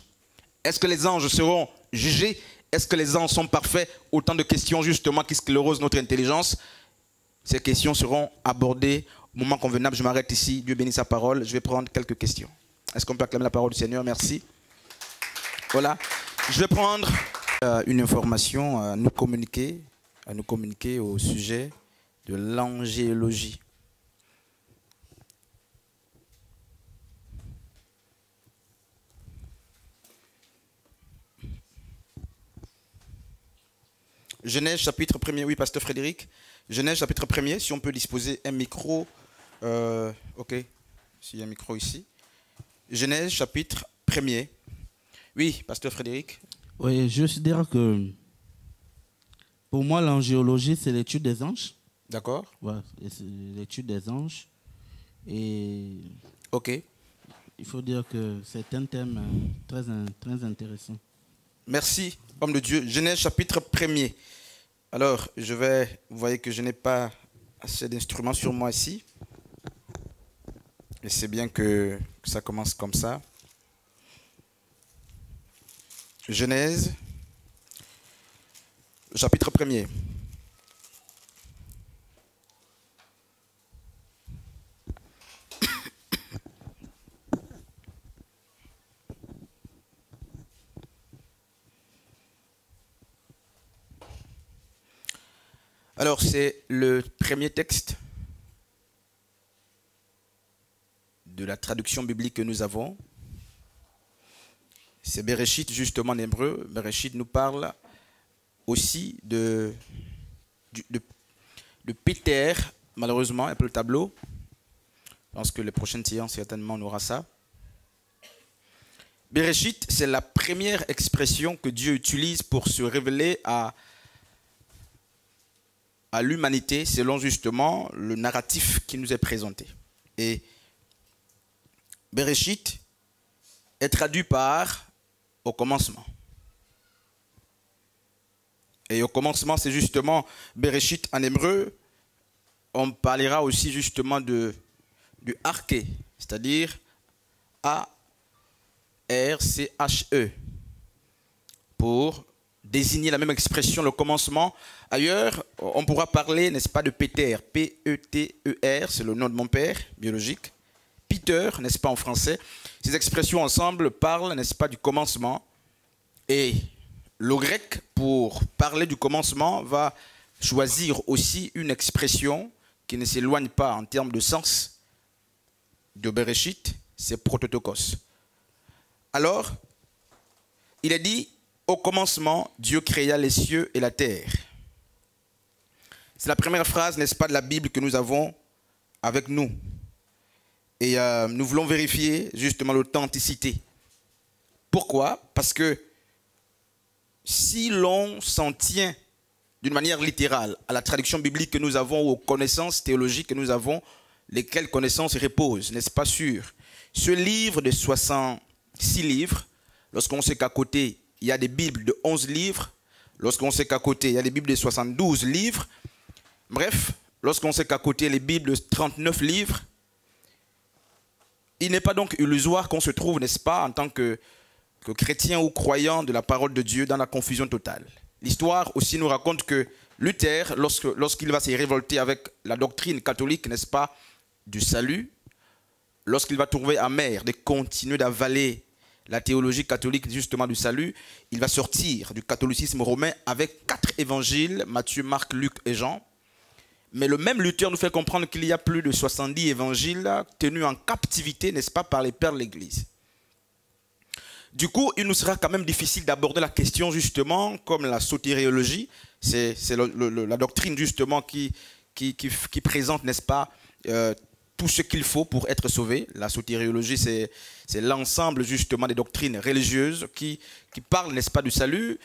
Est-ce que les anges seront jugés? Est-ce que les anges sont parfaits? Autant de questions justement qui sclérosent notre intelligence. Ces questions seront abordées au moment convenable. Je m'arrête ici. Dieu bénisse sa parole. Je vais prendre quelques questions. Est-ce qu'on peut acclamer la parole du Seigneur? Merci. Voilà. Je vais prendre Une information à nous communiquer au sujet de l'angéologie. Genèse chapitre 1er, oui, pasteur Frédéric. Genèse chapitre 1er, si on peut disposer un micro. Ok, s'il y a un micro ici. Genèse chapitre 1er. Oui, pasteur Frédéric. Oui, je considère que pour moi, l'angéologie, c'est l'étude des anges. D'accord. Ouais, c'est l'étude des anges. Et ok. Il faut dire que c'est un thème très intéressant. Merci, homme de Dieu. Genèse chapitre 1er. Alors, vous voyez que je n'ai pas assez d'instruments sur moi ici. Et c'est bien que ça commence comme ça. Genèse, chapitre 1er. Alors, c'est le premier texte de la traduction biblique que nous avons. C'est Bereshit, justement en hébreu. Bereshit nous parle aussi de Péter, malheureusement, un peu le tableau. Je pense que les prochaines séances, certainement, on aura ça. Bereshit, c'est la première expression que Dieu utilise pour se révéler à l'humanité, selon justement le narratif qui nous est présenté. Et Bereshit est traduit par au commencement. Et au commencement, c'est justement Bereshit en hébreu. On parlera aussi justement du arché, c'est-à-dire A-R-C-H-E, pour désigner la même expression, le commencement. Ailleurs, on pourra parler, n'est-ce pas, de Péter, P-E-T-E-R, c'est le nom de mon père biologique. Peter, n'est-ce pas, en français. Ces expressions ensemble parlent, n'est-ce pas, du commencement. Et le grec, pour parler du commencement, va choisir aussi une expression qui ne s'éloigne pas en termes de sens de Bereshit, c'est prototokos. Alors, il est dit, au commencement, Dieu créa les cieux et la terre. C'est la première phrase, n'est-ce pas, de la Bible que nous avons avec nous. Et nous voulons vérifier justement l'authenticité. Pourquoi? Parce que si l'on s'en tient d'une manière littérale à la traduction biblique que nous avons, aux connaissances théologiques que nous avons, lesquelles connaissances reposent, n'est-ce pas, sur ce livre de 66 livres, lorsqu'on sait qu'à côté, il y a des Bibles de 11 livres, lorsqu'on sait qu'à côté, il y a des Bibles de 72 livres, bref, lorsqu'on sait qu'à côté, les Bibles de 39 livres, il n'est pas donc illusoire qu'on se trouve, n'est-ce pas, en tant que chrétien ou croyant de la parole de Dieu, dans la confusion totale. L'histoire aussi nous raconte que Luther, lorsqu'il va se révolter avec la doctrine catholique, n'est-ce pas, du salut, lorsqu'il va trouver amer de continuer d'avaler la théologie catholique justement du salut, il va sortir du catholicisme romain avec 4 évangiles, Matthieu, Marc, Luc et Jean. Mais le même Luther nous fait comprendre qu'il y a plus de 70 évangiles tenus en captivité, n'est-ce pas, par les pères de l'Église. Du coup, il nous sera quand même difficile d'aborder la question justement comme la sotériologie. C'est la doctrine justement qui présente, n'est-ce pas, tout ce qu'il faut pour être sauvé. La sotériologie, c'est l'ensemble justement des doctrines religieuses qui parlent, n'est-ce pas, du salut.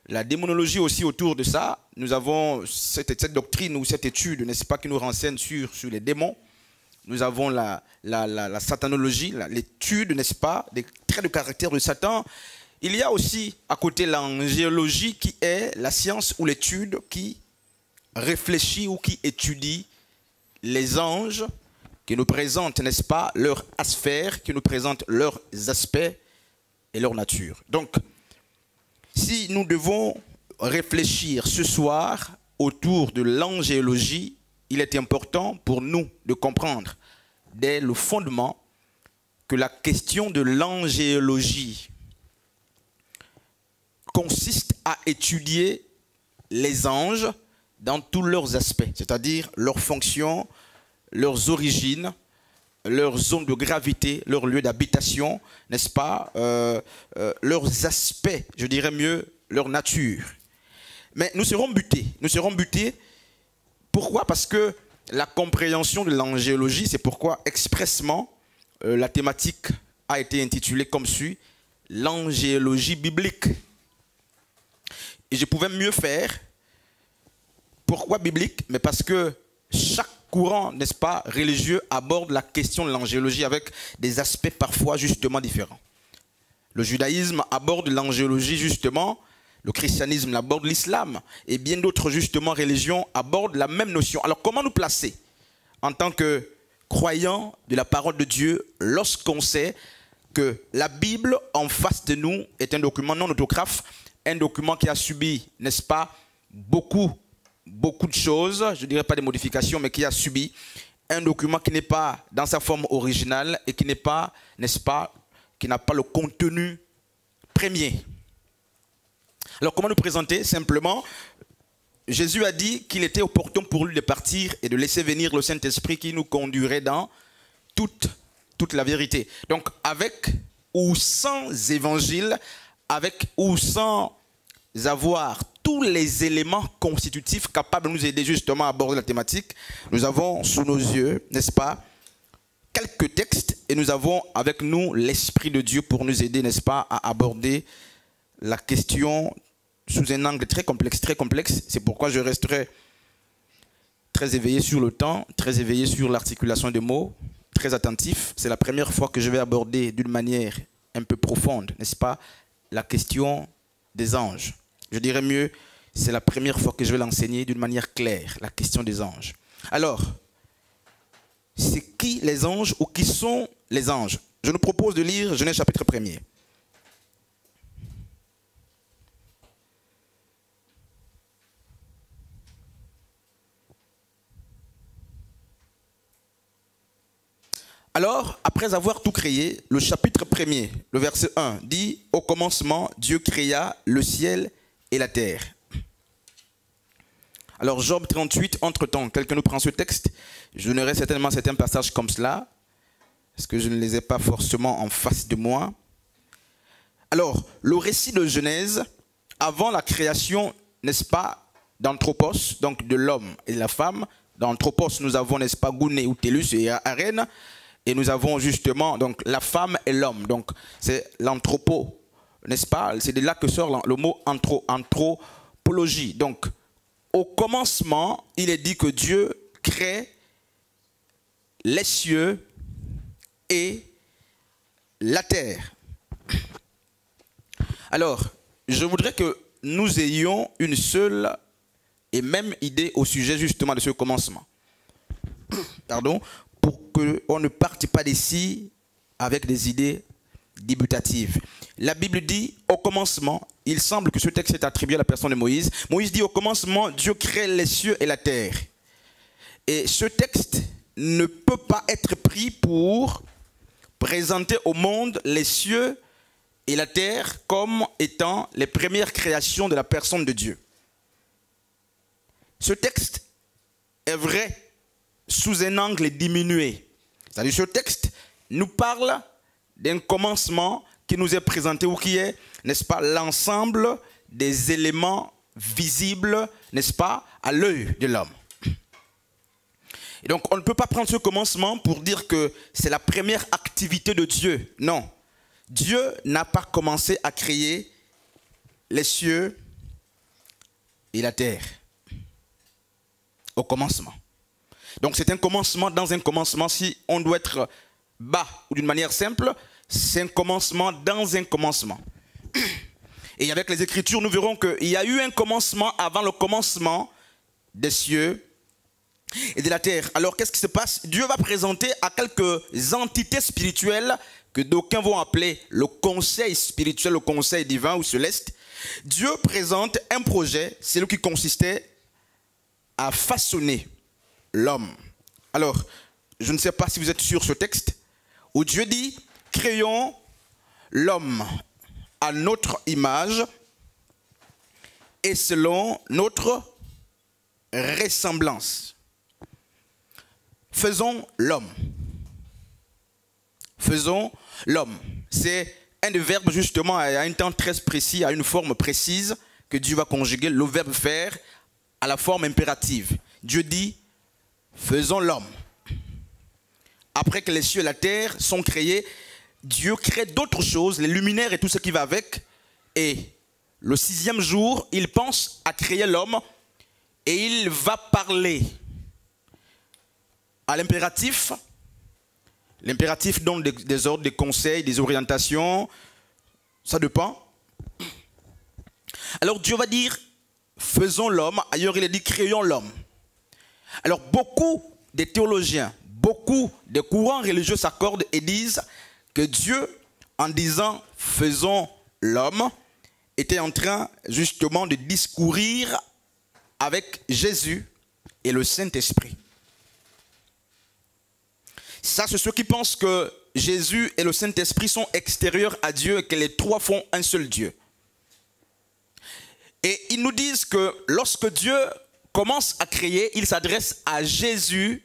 La démonologie aussi autour de ça. Nous avons cette doctrine ou cette étude, n'est-ce pas, qui nous renseigne sur les démons. Nous avons la satanologie, l'étude, n'est-ce pas, des traits de caractère de Satan. Il y a aussi à côté l'angéologie qui est la science ou l'étude qui réfléchit ou qui étudie les anges, qui nous présentent, n'est-ce pas, leur sphère, qui nous présentent leurs aspects et leur nature. Donc, si nous devons réfléchir ce soir autour de l'angéologie, il est important pour nous de comprendre dès le fondement que la question de l'angéologie consiste à étudier les anges dans tous leurs aspects, c'est-à-dire leurs fonctions, leurs origines, leurs zones de gravité, leur lieu d'habitation, n'est-ce pas, leurs aspects, je dirais mieux, leur nature. Mais nous serons butés. Nous serons butés. Pourquoi? Parce que la compréhension de l'angéologie, c'est pourquoi expressement la thématique a été intitulée comme suit, l'angéologie biblique. Et je pouvais mieux faire. Pourquoi biblique? Mais parce que chaque courant, n'est-ce pas, religieux aborde la question de l'angéologie avec des aspects parfois justement différents. Le judaïsme aborde l'angéologie justement, le christianisme aborde l'islam, et bien d'autres justement religions abordent la même notion. Alors comment nous placer en tant que croyants de la parole de Dieu lorsqu'on sait que la Bible en face de nous est un document non autographe, un document qui a subi, n'est-ce pas, beaucoup de choses, je ne dirais pas des modifications, mais qui a subi un document qui n'est pas dans sa forme originale et qui n'est pas, n'est-ce pas, qui n'a pas le contenu premier. Alors comment nous présenter? Simplement, Jésus a dit qu'il était opportun pour lui de partir et de laisser venir le Saint-Esprit qui nous conduirait dans toute la vérité. Donc avec ou sans évangile, avec ou sans avoir tous les éléments constitutifs capables de nous aider justement à aborder la thématique, nous avons sous nos yeux, n'est-ce pas, quelques textes et nous avons avec nous l'Esprit de Dieu pour nous aider, n'est-ce pas, à aborder la question sous un angle très complexe, très complexe. C'est pourquoi je resterai très éveillé sur le temps, très éveillé sur l'articulation des mots, très attentif. C'est la première fois que je vais aborder d'une manière un peu profonde, n'est-ce pas, la question des anges. Je dirais mieux, c'est la première fois que je vais l'enseigner d'une manière claire, la question des anges. Alors, c'est qui les anges ou qui sont les anges? Je nous propose de lire Genèse chapitre 1er. Alors, après avoir tout créé, le chapitre 1er, le verset 1, dit « Au commencement, Dieu créa le ciel et la terre. » Alors, Job 38, entre-temps, quelqu'un nous prend ce texte. Je donnerai certainement certains passages comme cela, parce que je ne les ai pas forcément en face de moi. Alors, le récit de Genèse, avant la création, n'est-ce pas, d'Anthropos, donc de l'homme et de la femme. Dans Anthropos, nous avons, n'est-ce pas, Gouné ou Télus et Arène. Et nous avons justement donc la femme et l'homme. Donc c'est l'anthropo, n'est-ce pas? C'est de là que sort le mot anthropologie. Donc au commencement, il est dit que Dieu crée les cieux et la terre. Alors, je voudrais que nous ayons une seule et même idée au sujet justement de ce commencement. Pardon, pour qu'on ne parte pas d'ici avec des idées débutatives. La Bible dit, au commencement, il semble que ce texte est attribué à la personne de Moïse. Moïse dit, au commencement, Dieu crée les cieux et la terre. Et ce texte ne peut pas être pris pour présenter au monde les cieux et la terre comme étant les premières créations de la personne de Dieu. Ce texte est vrai sous un angle diminué. C'est-à-dire ce texte nous parle d'un commencement qui nous est présenté ou qui est, n'est-ce pas, l'ensemble des éléments visibles, n'est-ce pas, à l'œil de l'homme. Et donc on ne peut pas prendre ce commencement pour dire que c'est la première activité de Dieu. Non. Dieu n'a pas commencé à créer les cieux et la terre au commencement. Donc c'est un commencement dans un commencement. Si on doit être bas ou d'une manière simple, c'est un commencement dans un commencement. Et avec les Écritures, nous verrons qu'il y a eu un commencement avant le commencement des cieux et de la terre. Alors qu'est-ce qui se passe? Dieu va présenter à quelques entités spirituelles que d'aucuns vont appeler le conseil spirituel, le conseil divin ou céleste. Dieu présente un projet, c'est ce qui consistait à façonner l'homme. Alors, je ne sais pas si vous êtes sur ce texte, où Dieu dit, créons l'homme à notre image, et selon notre ressemblance. Faisons l'homme. Faisons l'homme. C'est un des verbes justement à un temps très précis, à une forme précise que Dieu va conjuguer. Le verbe faire à la forme impérative. Dieu dit, faisons l'homme. Après que les cieux et la terre sont créés, Dieu crée d'autres choses, les luminaires et tout ce qui va avec. Et le 6e jour, il pense à créer l'homme et il va parler à l'impératif. L'impératif donne des ordres, des conseils, des orientations. Ça dépend. Alors Dieu va dire, faisons l'homme. Ailleurs, il a dit, créons l'homme. Alors beaucoup de théologiens, beaucoup de courants religieux s'accordent et disent que Dieu, en disant « faisons l'homme », était en train justement de discourir avec Jésus et le Saint-Esprit. Ça, c'est ceux qui pensent que Jésus et le Saint-Esprit sont extérieurs à Dieu et que les trois font un seul Dieu. Et ils nous disent que lorsque Dieu commence à créer, il s'adresse à Jésus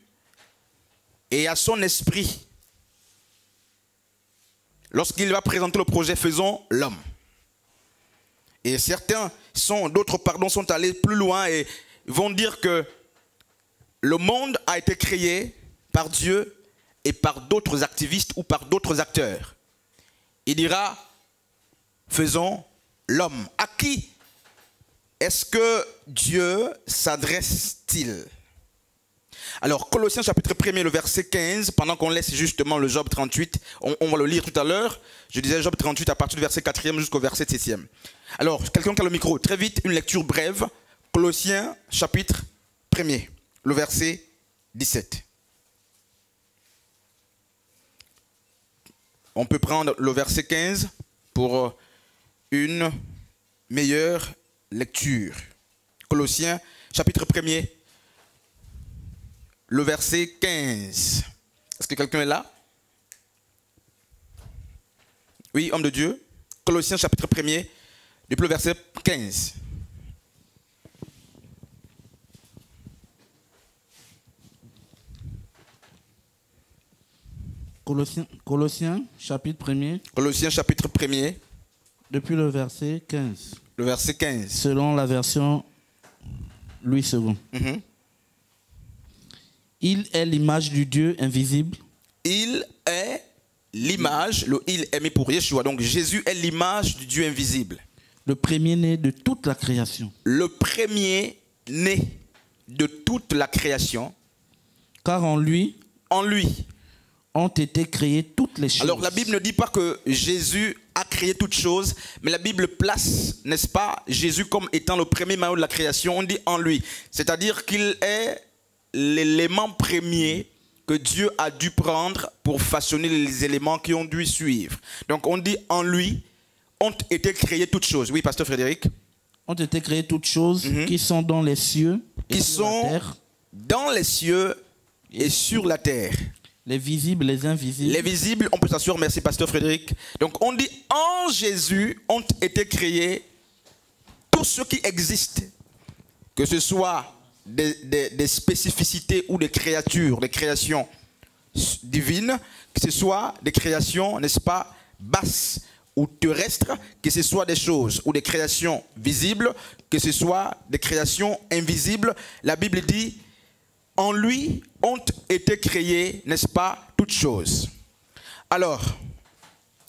et à son esprit. Lorsqu'il va présenter le projet « Faisons l'homme ». Et certains, d'autres sont allés plus loin et vont dire que le monde a été créé par Dieu et par d'autres activistes ou par d'autres acteurs. Il dira « Faisons l'homme ». À qui est-ce que Dieu s'adresse-t-il? Alors, Colossiens chapitre 1er, le verset 15, pendant qu'on laisse justement le Job 38, on va le lire tout à l'heure. Je disais Job 38 à partir du verset 4e jusqu'au verset 7e. Alors, quelqu'un qui a le micro, très vite, une lecture brève. Colossiens chapitre 1er, le verset 17. On peut prendre le verset 15 pour une meilleure lecture. Colossiens chapitre 1er, le verset 15. Est-ce que quelqu'un est là? Oui, homme de Dieu. Colossiens chapitre 1er, depuis le verset 15. Colossiens chapitre 1er. Colossiens chapitre 1er. Depuis le verset 15. Le verset 15. Selon la version Louis II. Il est l'image du Dieu invisible. Il est l'image, le il est mis pour Yeshua. Donc Jésus est l'image du Dieu invisible. Le premier-né de toute la création. Le premier-né de toute la création. Car en lui ont été créées toutes les choses. Alors la Bible ne dit pas que Jésus a créé toutes choses, mais la Bible place, n'est-ce pas, Jésus comme étant le premier maillon de la création. On dit en lui. C'est-à-dire qu'il est l'élément premier que Dieu a dû prendre pour façonner les éléments qui ont dû suivre. Donc on dit en lui ont été créées toutes choses. Oui, pasteur Frédéric. Ont été créées toutes choses qui sont dans les cieux et qui sur la terre. Dans les cieux et sur la terre. Les visibles, les invisibles. Les visibles, on peut s'asseoir, merci pasteur Frédéric. Donc on dit en Jésus ont été créés tout ce qui existe, que ce soit des spécificités ou des créatures, des créations divines, que ce soit des créations, n'est-ce pas, basses ou terrestres, que ce soit des choses ou des créations visibles, que ce soit des créations invisibles. La Bible dit, en lui ont été créées, n'est-ce pas, toutes choses. Alors,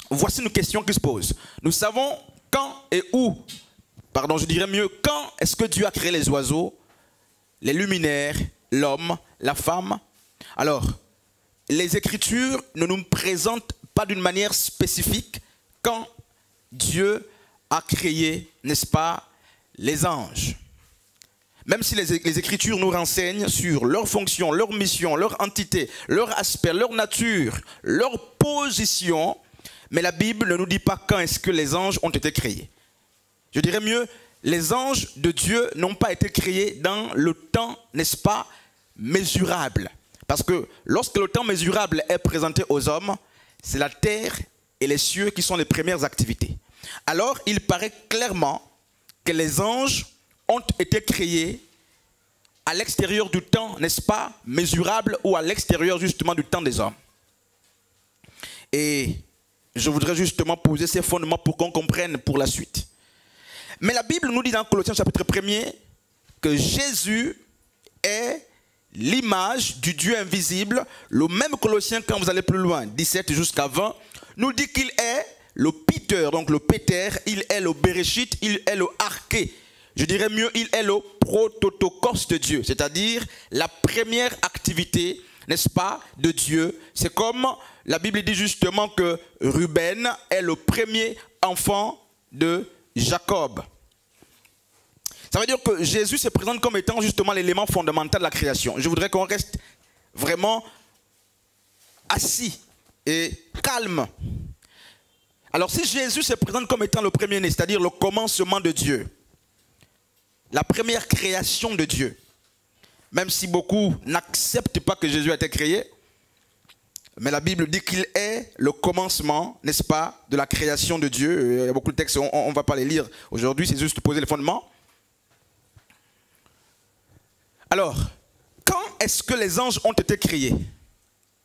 voici une question qui se pose. Nous savons quand et où, pardon, je dirais mieux, quand est-ce que Dieu a créé les oiseaux, les luminaires, l'homme, la femme? Alors, les Écritures ne nous présentent pas d'une manière spécifique quand Dieu a créé, n'est-ce pas, les anges. Même si les Écritures nous renseignent sur leur fonction, leur mission, leur entité, leur aspect, leur nature, leur position, mais la Bible ne nous dit pas quand est-ce que les anges ont été créés. Je dirais mieux, les anges de Dieu n'ont pas été créés dans le temps, n'est-ce pas, mesurable. Parce que lorsque le temps mesurable est présenté aux hommes, c'est la terre et les cieux qui sont les premières activités. Alors, il paraît clairement que les anges ont été créés à l'extérieur du temps, n'est-ce pas, mesurable, ou à l'extérieur justement du temps des hommes. Et je voudrais justement poser ces fondements pour qu'on comprenne pour la suite. Mais la Bible nous dit dans Colossiens chapitre 1er que Jésus est l'image du Dieu invisible. Le même Colossiens, quand vous allez plus loin, 17 jusqu'à 20, nous dit qu'il est le Peter, donc le Péter, il est le Bereshit, il est le Arché. Je dirais mieux, il est le prototokos de Dieu, c'est-à-dire la première activité, n'est-ce pas, de Dieu. C'est comme la Bible dit justement que Ruben est le premier enfant de Jacob. Ça veut dire que Jésus se présente comme étant justement l'élément fondamental de la création. Je voudrais qu'on reste vraiment assis et calme. Alors si Jésus se présente comme étant le premier-né, c'est-à-dire le commencement de Dieu, la première création de Dieu, même si beaucoup n'acceptent pas que Jésus a été créé, mais la Bible dit qu'il est le commencement, n'est-ce pas, de la création de Dieu. Il y a beaucoup de textes, on ne va pas les lire aujourd'hui, c'est juste poser les fondements. Alors, quand est-ce que les anges ont été créés?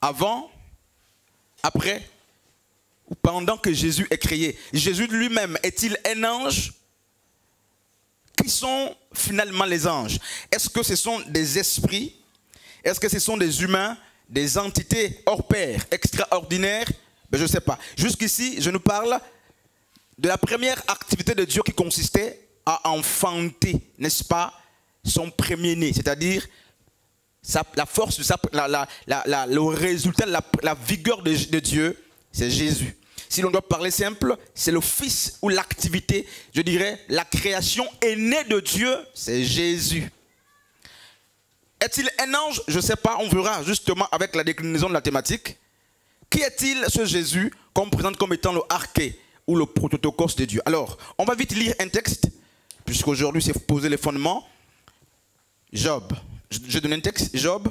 Avant, après ou pendant que Jésus est créé? Jésus lui-même est-il un ange? Qui sont finalement les anges? Est-ce que ce sont des esprits? Est-ce que ce sont des humains, des entités hors pair, extraordinaires? Ben, je ne sais pas. Jusqu'ici, je nous parle de la première activité de Dieu qui consistait à enfanter, n'est-ce pas, son premier-né, c'est-à-dire la force, le résultat, la vigueur de Dieu, c'est Jésus. Si l'on doit parler simple, c'est le Fils ou l'activité, je dirais, la création est née de Dieu, c'est Jésus. Est-il un ange? Je ne sais pas, on verra justement avec la déclinaison de la thématique. Qui est-il ce Jésus qu'on présente comme étant le Arché ou le prototokos de Dieu? Alors, on va vite lire un texte, puisqu'aujourd'hui c'est poser les fondements. Job, je donne un texte, Job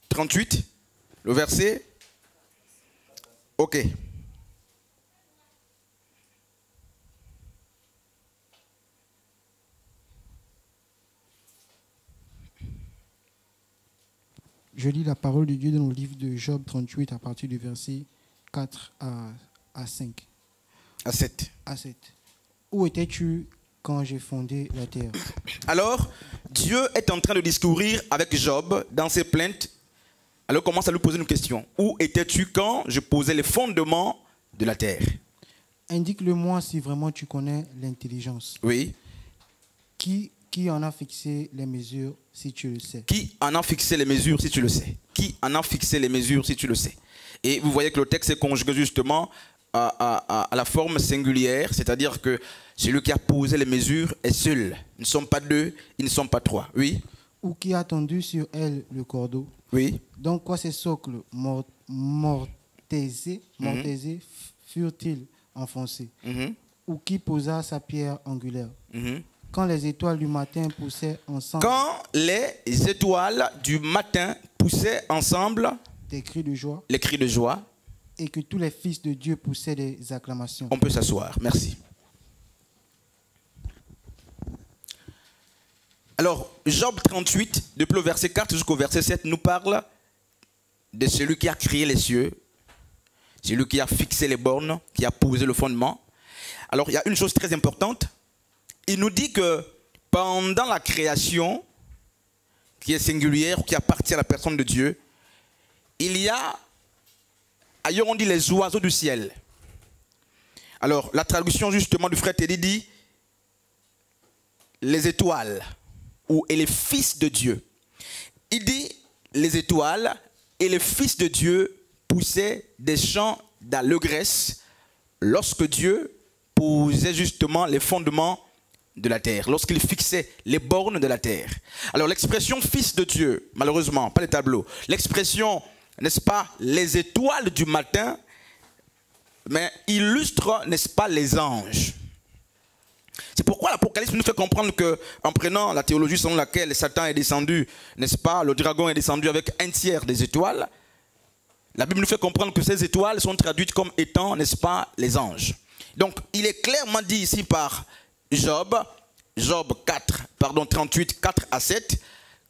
38, le verset. Ok. Je lis la parole de Dieu dans le livre de Job 38 à partir du verset 4 à 5. À 7. À 7. Où étais-tu quand j'ai fondé la terre? Alors, Dieu est en train de discourir avec Job dans ses plaintes. Alors, il commence à lui poser une question. Où étais-tu quand je posais les fondements de la terre? Indique-le-moi si vraiment tu connais l'intelligence. Oui. Qui en a fixé les mesures si tu le sais? Qui en a fixé les mesures si tu le sais? Qui en a fixé les mesures si tu le sais? Et vous voyez que le texte est conjugué justement à la forme singulière, c'est-à-dire que celui qui a posé les mesures est seul. Ils ne sont pas deux, ils ne sont pas trois. Oui. Ou qui a tendu sur elle le cordeau? Oui. Donc quoi ces socles mortaisés furent-ils enfoncés? Ou qui posa sa pierre angulaire? Quand les étoiles du matin poussaient ensemble. Quand les étoiles du matin poussaient ensemble. Des cris de joie. Les cris de joie. Et que tous les fils de Dieu poussaient des acclamations. On peut s'asseoir, merci. Alors, Job 38, depuis le verset 4 jusqu'au verset 7, nous parle de celui qui a créé les cieux, celui qui a fixé les bornes, qui a posé le fondement. Alors, il y a une chose très importante. Il nous dit que pendant la création, qui est singulière, qui appartient à la personne de Dieu, il y a, ailleurs on dit les oiseaux du ciel. Alors, la traduction justement du frère Teddy dit les étoiles et les fils de Dieu. Il dit les étoiles et les fils de Dieu poussaient des chants d'allégresse lorsque Dieu posait justement les fondements de la terre, lorsqu'il fixait les bornes de la terre. Alors l'expression fils de Dieu, malheureusement, pas les tableaux, l'expression, n'est-ce pas, les étoiles du matin, mais illustre, n'est-ce pas, les anges. C'est pourquoi l'Apocalypse nous fait comprendre qu'en prenant la théologie selon laquelle Satan est descendu, n'est-ce pas, le dragon est descendu avec un tiers des étoiles, la Bible nous fait comprendre que ces étoiles sont traduites comme étant, n'est-ce pas, les anges. Donc il est clairement dit ici par Job 38, 4 à 7,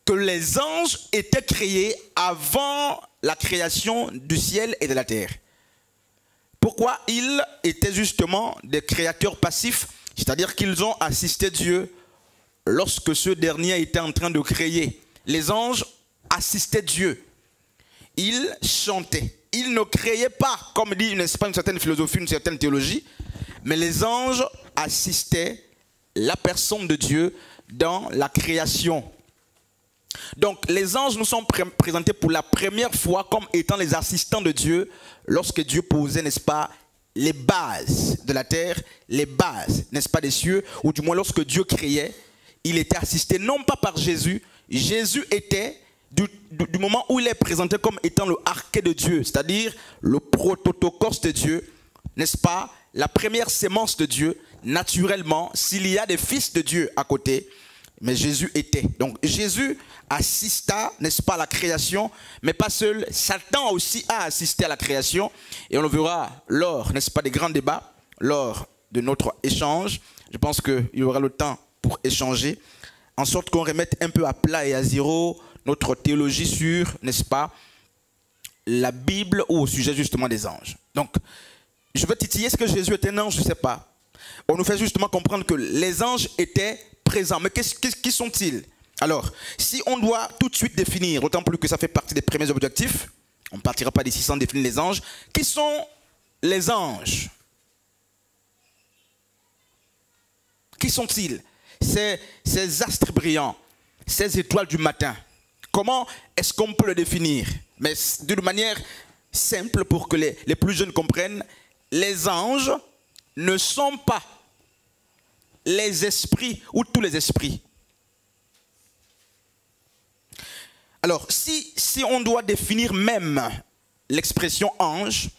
que les anges étaient créés avant la création du ciel et de la terre. Pourquoi ils étaient justement des créateurs passifs, c'est-à-dire qu'ils ont assisté Dieu lorsque ce dernier était en train de créer. Les anges assistaient Dieu. Ils chantaient. Ils ne créaient pas, comme dit, n'est-ce pas, une certaine philosophie, une certaine théologie, mais les anges assistaient la personne de Dieu dans la création. Donc les anges nous sont présentés pour la première fois comme étant les assistants de Dieu lorsque Dieu posait, n'est-ce pas, les bases de la terre, les bases, n'est-ce pas, des cieux, ou du moins lorsque Dieu créait, il était assisté non pas par Jésus. Jésus était, du moment où il est présenté comme étant le arché de Dieu, c'est-à-dire le prototokos de Dieu, n'est-ce pas, la première sémence de Dieu, naturellement, s'il y a des fils de Dieu à côté, mais Jésus était. Donc Jésus assista, n'est-ce pas, à la création, mais pas seul. Satan aussi a assisté à la création. Et on le verra lors, n'est-ce pas, des grands débats, lors de notre échange. Je pense qu'il y aura le temps pour échanger, en sorte qu'on remette un peu à plat et à zéro notre théologie sur, n'est-ce pas, la Bible ou au sujet justement des anges. Donc, je veux titiller, est-ce que Jésus est un ange? Je ne sais pas. On nous fait justement comprendre que les anges étaient présents. Mais qui sont-ils? Alors, si on doit tout de suite définir, d'autant plus que ça fait partie des premiers objectifs, on ne partira pas d'ici sans définir les anges. Qui sont les anges? Qui sont-ils? Ces astres brillants, ces étoiles du matin. Comment est-ce qu'on peut le définir? Mais d'une manière simple pour que les plus jeunes comprennent. Les anges ne sont pas les esprits ou tous les esprits. Alors, si on doit définir même l'expression ange,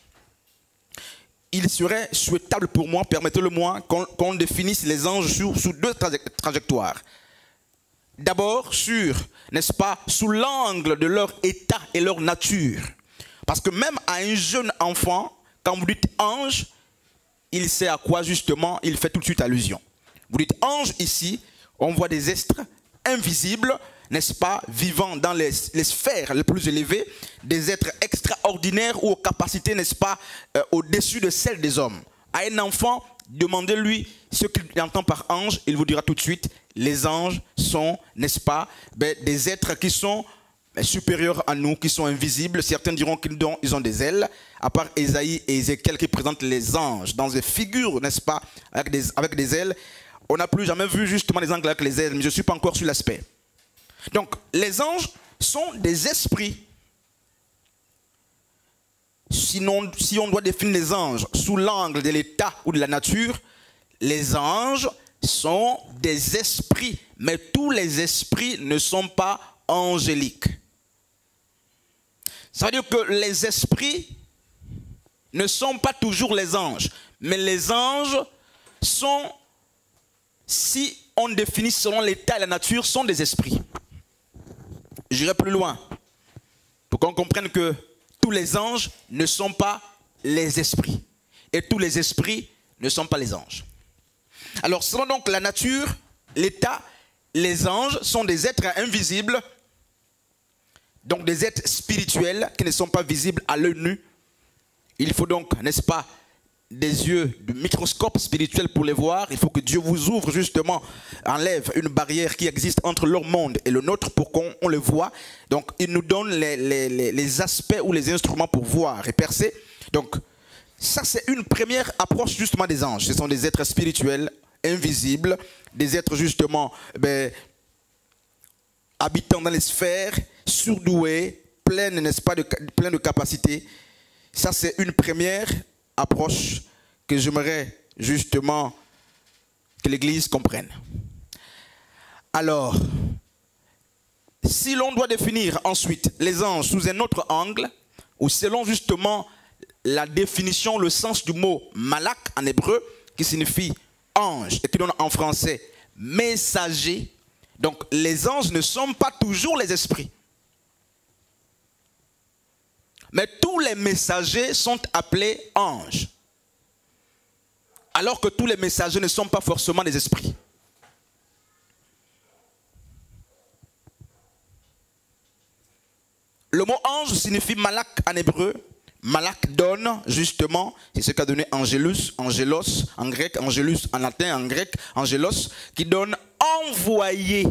il serait souhaitable pour moi, permettez-le-moi, qu'on définisse les anges sous deux trajectoires. D'abord sur, n'est-ce pas, sous l'angle de leur état et leur nature. Parce que même à un jeune enfant, quand vous dites ange, il sait à quoi justement il fait tout de suite allusion. Vous dites ange ici, on voit des êtres invisibles, n'est-ce pas, vivant dans les sphères les plus élevées, des êtres extraordinaires ou aux capacités, n'est-ce pas, au-dessus de celles des hommes. À un enfant, demandez-lui ce qu'il entend par ange, il vous dira tout de suite, les anges sont, n'est-ce pas, des êtres qui sont supérieurs à nous, qui sont invisibles. Certains diront qu'ils ont des ailes, à part Ésaïe et Ézéchiel qui présentent les anges dans des figures, n'est-ce pas, avec des ailes. On n'a plus jamais vu justement les anges avec les ailes, mais je ne suis pas encore sur l'aspect. Donc, les anges sont des esprits. Sinon, si on doit définir les anges sous l'angle de l'état ou de la nature, les anges sont des esprits. Mais tous les esprits ne sont pas angéliques. Ça veut dire que les esprits ne sont pas toujours les anges. Mais les anges sont, si on définit selon l'état et la nature, sont des esprits. J'irai plus loin pour qu'on comprenne que tous les anges ne sont pas les esprits. Et tous les esprits ne sont pas les anges. Alors, selon donc la nature, l'état, les anges sont des êtres invisibles, donc des êtres spirituels qui ne sont pas visibles à l'œil nu. Il faut donc, n'est-ce pas, des yeux de microscope spirituel pour les voir. Il faut que Dieu vous ouvre justement, enlève une barrière qui existe entre leur monde et le nôtre pour qu'on le voit. Donc il nous donne les aspects ou les instruments pour voir et percer. Donc ça c'est une première approche justement des anges. Ce sont des êtres spirituels, invisibles, des êtres justement habitant dans les sphères, surdoués, pleins, n'est-ce pas, pleins de capacités. Ça c'est une première approche que j'aimerais justement que l'Église comprenne. Alors, si l'on doit définir ensuite les anges sous un autre angle, ou selon justement la définition, le sens du mot malak en hébreu, qui signifie ange et qui donne en français messager, donc les anges ne sont pas toujours les esprits. Mais tous les messagers sont appelés anges. Alors que tous les messagers ne sont pas forcément des esprits. Le mot ange signifie malak en hébreu. Malak donne, justement, c'est ce qu'a donné angelus, angelos en grec, angelus en latin, en grec, angelos, qui donne envoyé.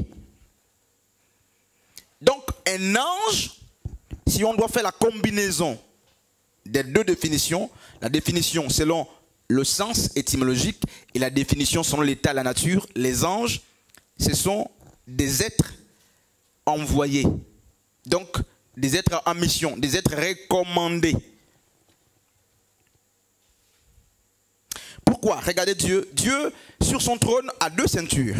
Donc, un ange, si on doit faire la combinaison des deux définitions, la définition selon le sens étymologique et la définition selon l'état de la nature, les anges, ce sont des êtres envoyés. Donc, des êtres en mission, des êtres recommandés. Pourquoi? Regardez Dieu. Dieu, sur son trône, a deux ceintures.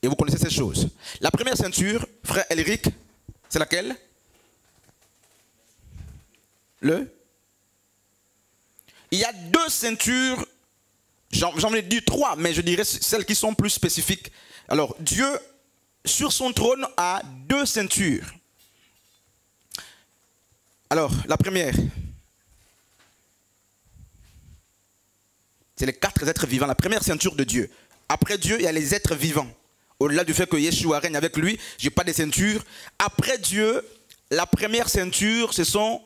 Et vous connaissez ces choses. La première ceinture, frère Elric, c'est laquelle? Il y a deux ceintures, j'en ai dit trois, mais je dirais celles qui sont plus spécifiques. Alors, Dieu, sur son trône, a deux ceintures. Alors, la première, c'est les quatre êtres vivants, la première ceinture de Dieu. Après Dieu, il y a les êtres vivants. Au-delà du fait que Yeshua règne avec lui, je n'ai pas de ceinture. Après Dieu, la première ceinture, ce sont,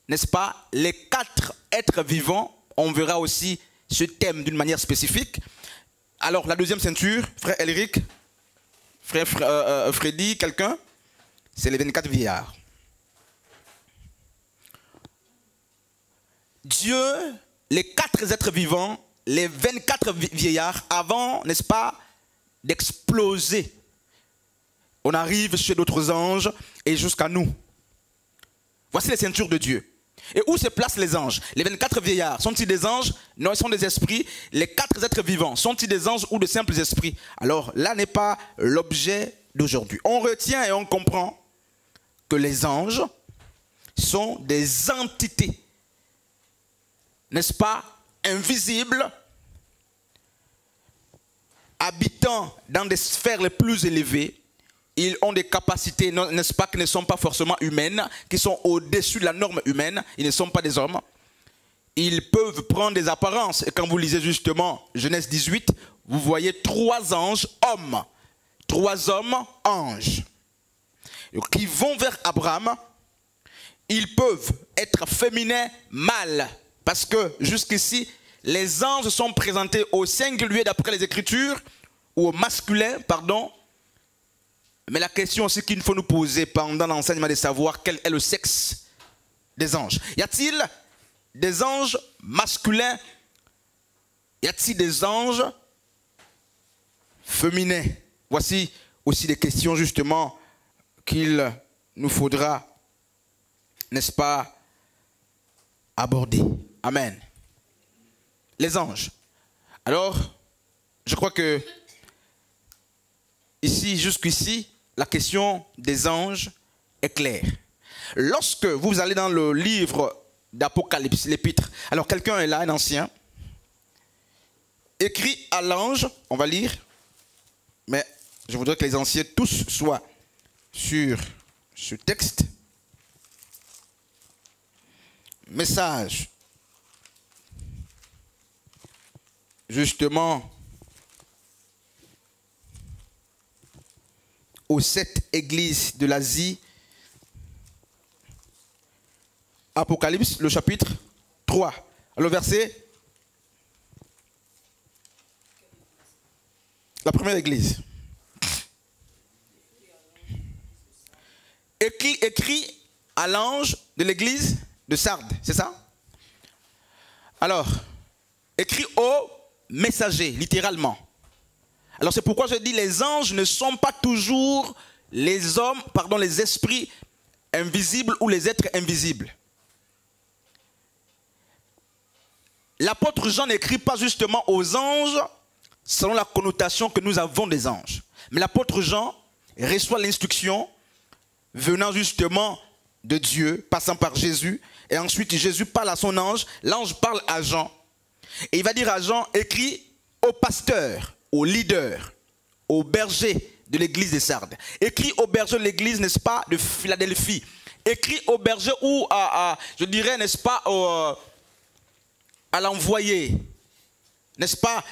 n'est-ce pas, les quatre êtres vivants. On verra aussi ce thème d'une manière spécifique. Alors, la deuxième ceinture, frère Elric, frère Freddy, quelqu'un, c'est les 24 vieillards. Dieu, les quatre êtres vivants, les 24 vieillards, avant, n'est-ce pas, d'exploser. On arrive chez d'autres anges et jusqu'à nous. Voici les ceintures de Dieu. Et où se placent les anges? Les 24 vieillards, sont-ils des anges? Non, ils sont des esprits. Les quatre êtres vivants, sont-ils des anges ou de simples esprits? Alors, là n'est pas l'objet d'aujourd'hui. On retient et on comprend que les anges sont des entités, n'est-ce pas, invisibles, habitant dans des sphères les plus élevées. Ils ont des capacités, n'est-ce pas, qui ne sont pas forcément humaines, qui sont au-dessus de la norme humaine. Ils ne sont pas des hommes. Ils peuvent prendre des apparences. Et quand vous lisez justement Genèse 18, vous voyez 3 anges hommes, 3 hommes anges, qui vont vers Abraham. Ils peuvent être féminins, mâles, parce que jusqu'ici, les anges sont présentés au singulier d'après les Écritures, ou au masculin, pardon. Mais la question aussi qu'il faut nous poser pendant l'enseignement de savoir quel est le sexe des anges. Y a-t-il des anges masculins? Y a-t-il des anges féminins? Voici aussi des questions justement qu'il nous faudra, n'est-ce pas, aborder. Amen. Les anges. Alors, je crois que ici, jusqu'ici, la question des anges est claire. Lorsque vous allez dans le livre d'Apocalypse, l'épître, alors quelqu'un est là, un ancien, écrit à l'ange, on va lire, mais je voudrais que les anciens tous soient sur ce texte. Message, justement, aux 7 églises de l'Asie. Apocalypse, le chapitre 3. Le verset. La première église. Écrit à l'ange de l'église de Sardes, c'est ça? Alors, écrit au messager, littéralement. Alors c'est pourquoi je dis les anges ne sont pas toujours les hommes, pardon, les esprits invisibles ou les êtres invisibles. L'apôtre Jean n'écrit pas justement aux anges selon la connotation que nous avons des anges. Mais l'apôtre Jean reçoit l'instruction venant justement de Dieu, passant par Jésus, et ensuite Jésus parle à son ange, l'ange parle à Jean, et il va dire à Jean, écrit au pasteur, au leader, au berger de l'église de Sardes. Écrit au berger de l'église, n'est-ce pas, de Philadelphie. Écrit au berger ou je dirais, n'est-ce pas, à l'envoyer, n'est-ce pas,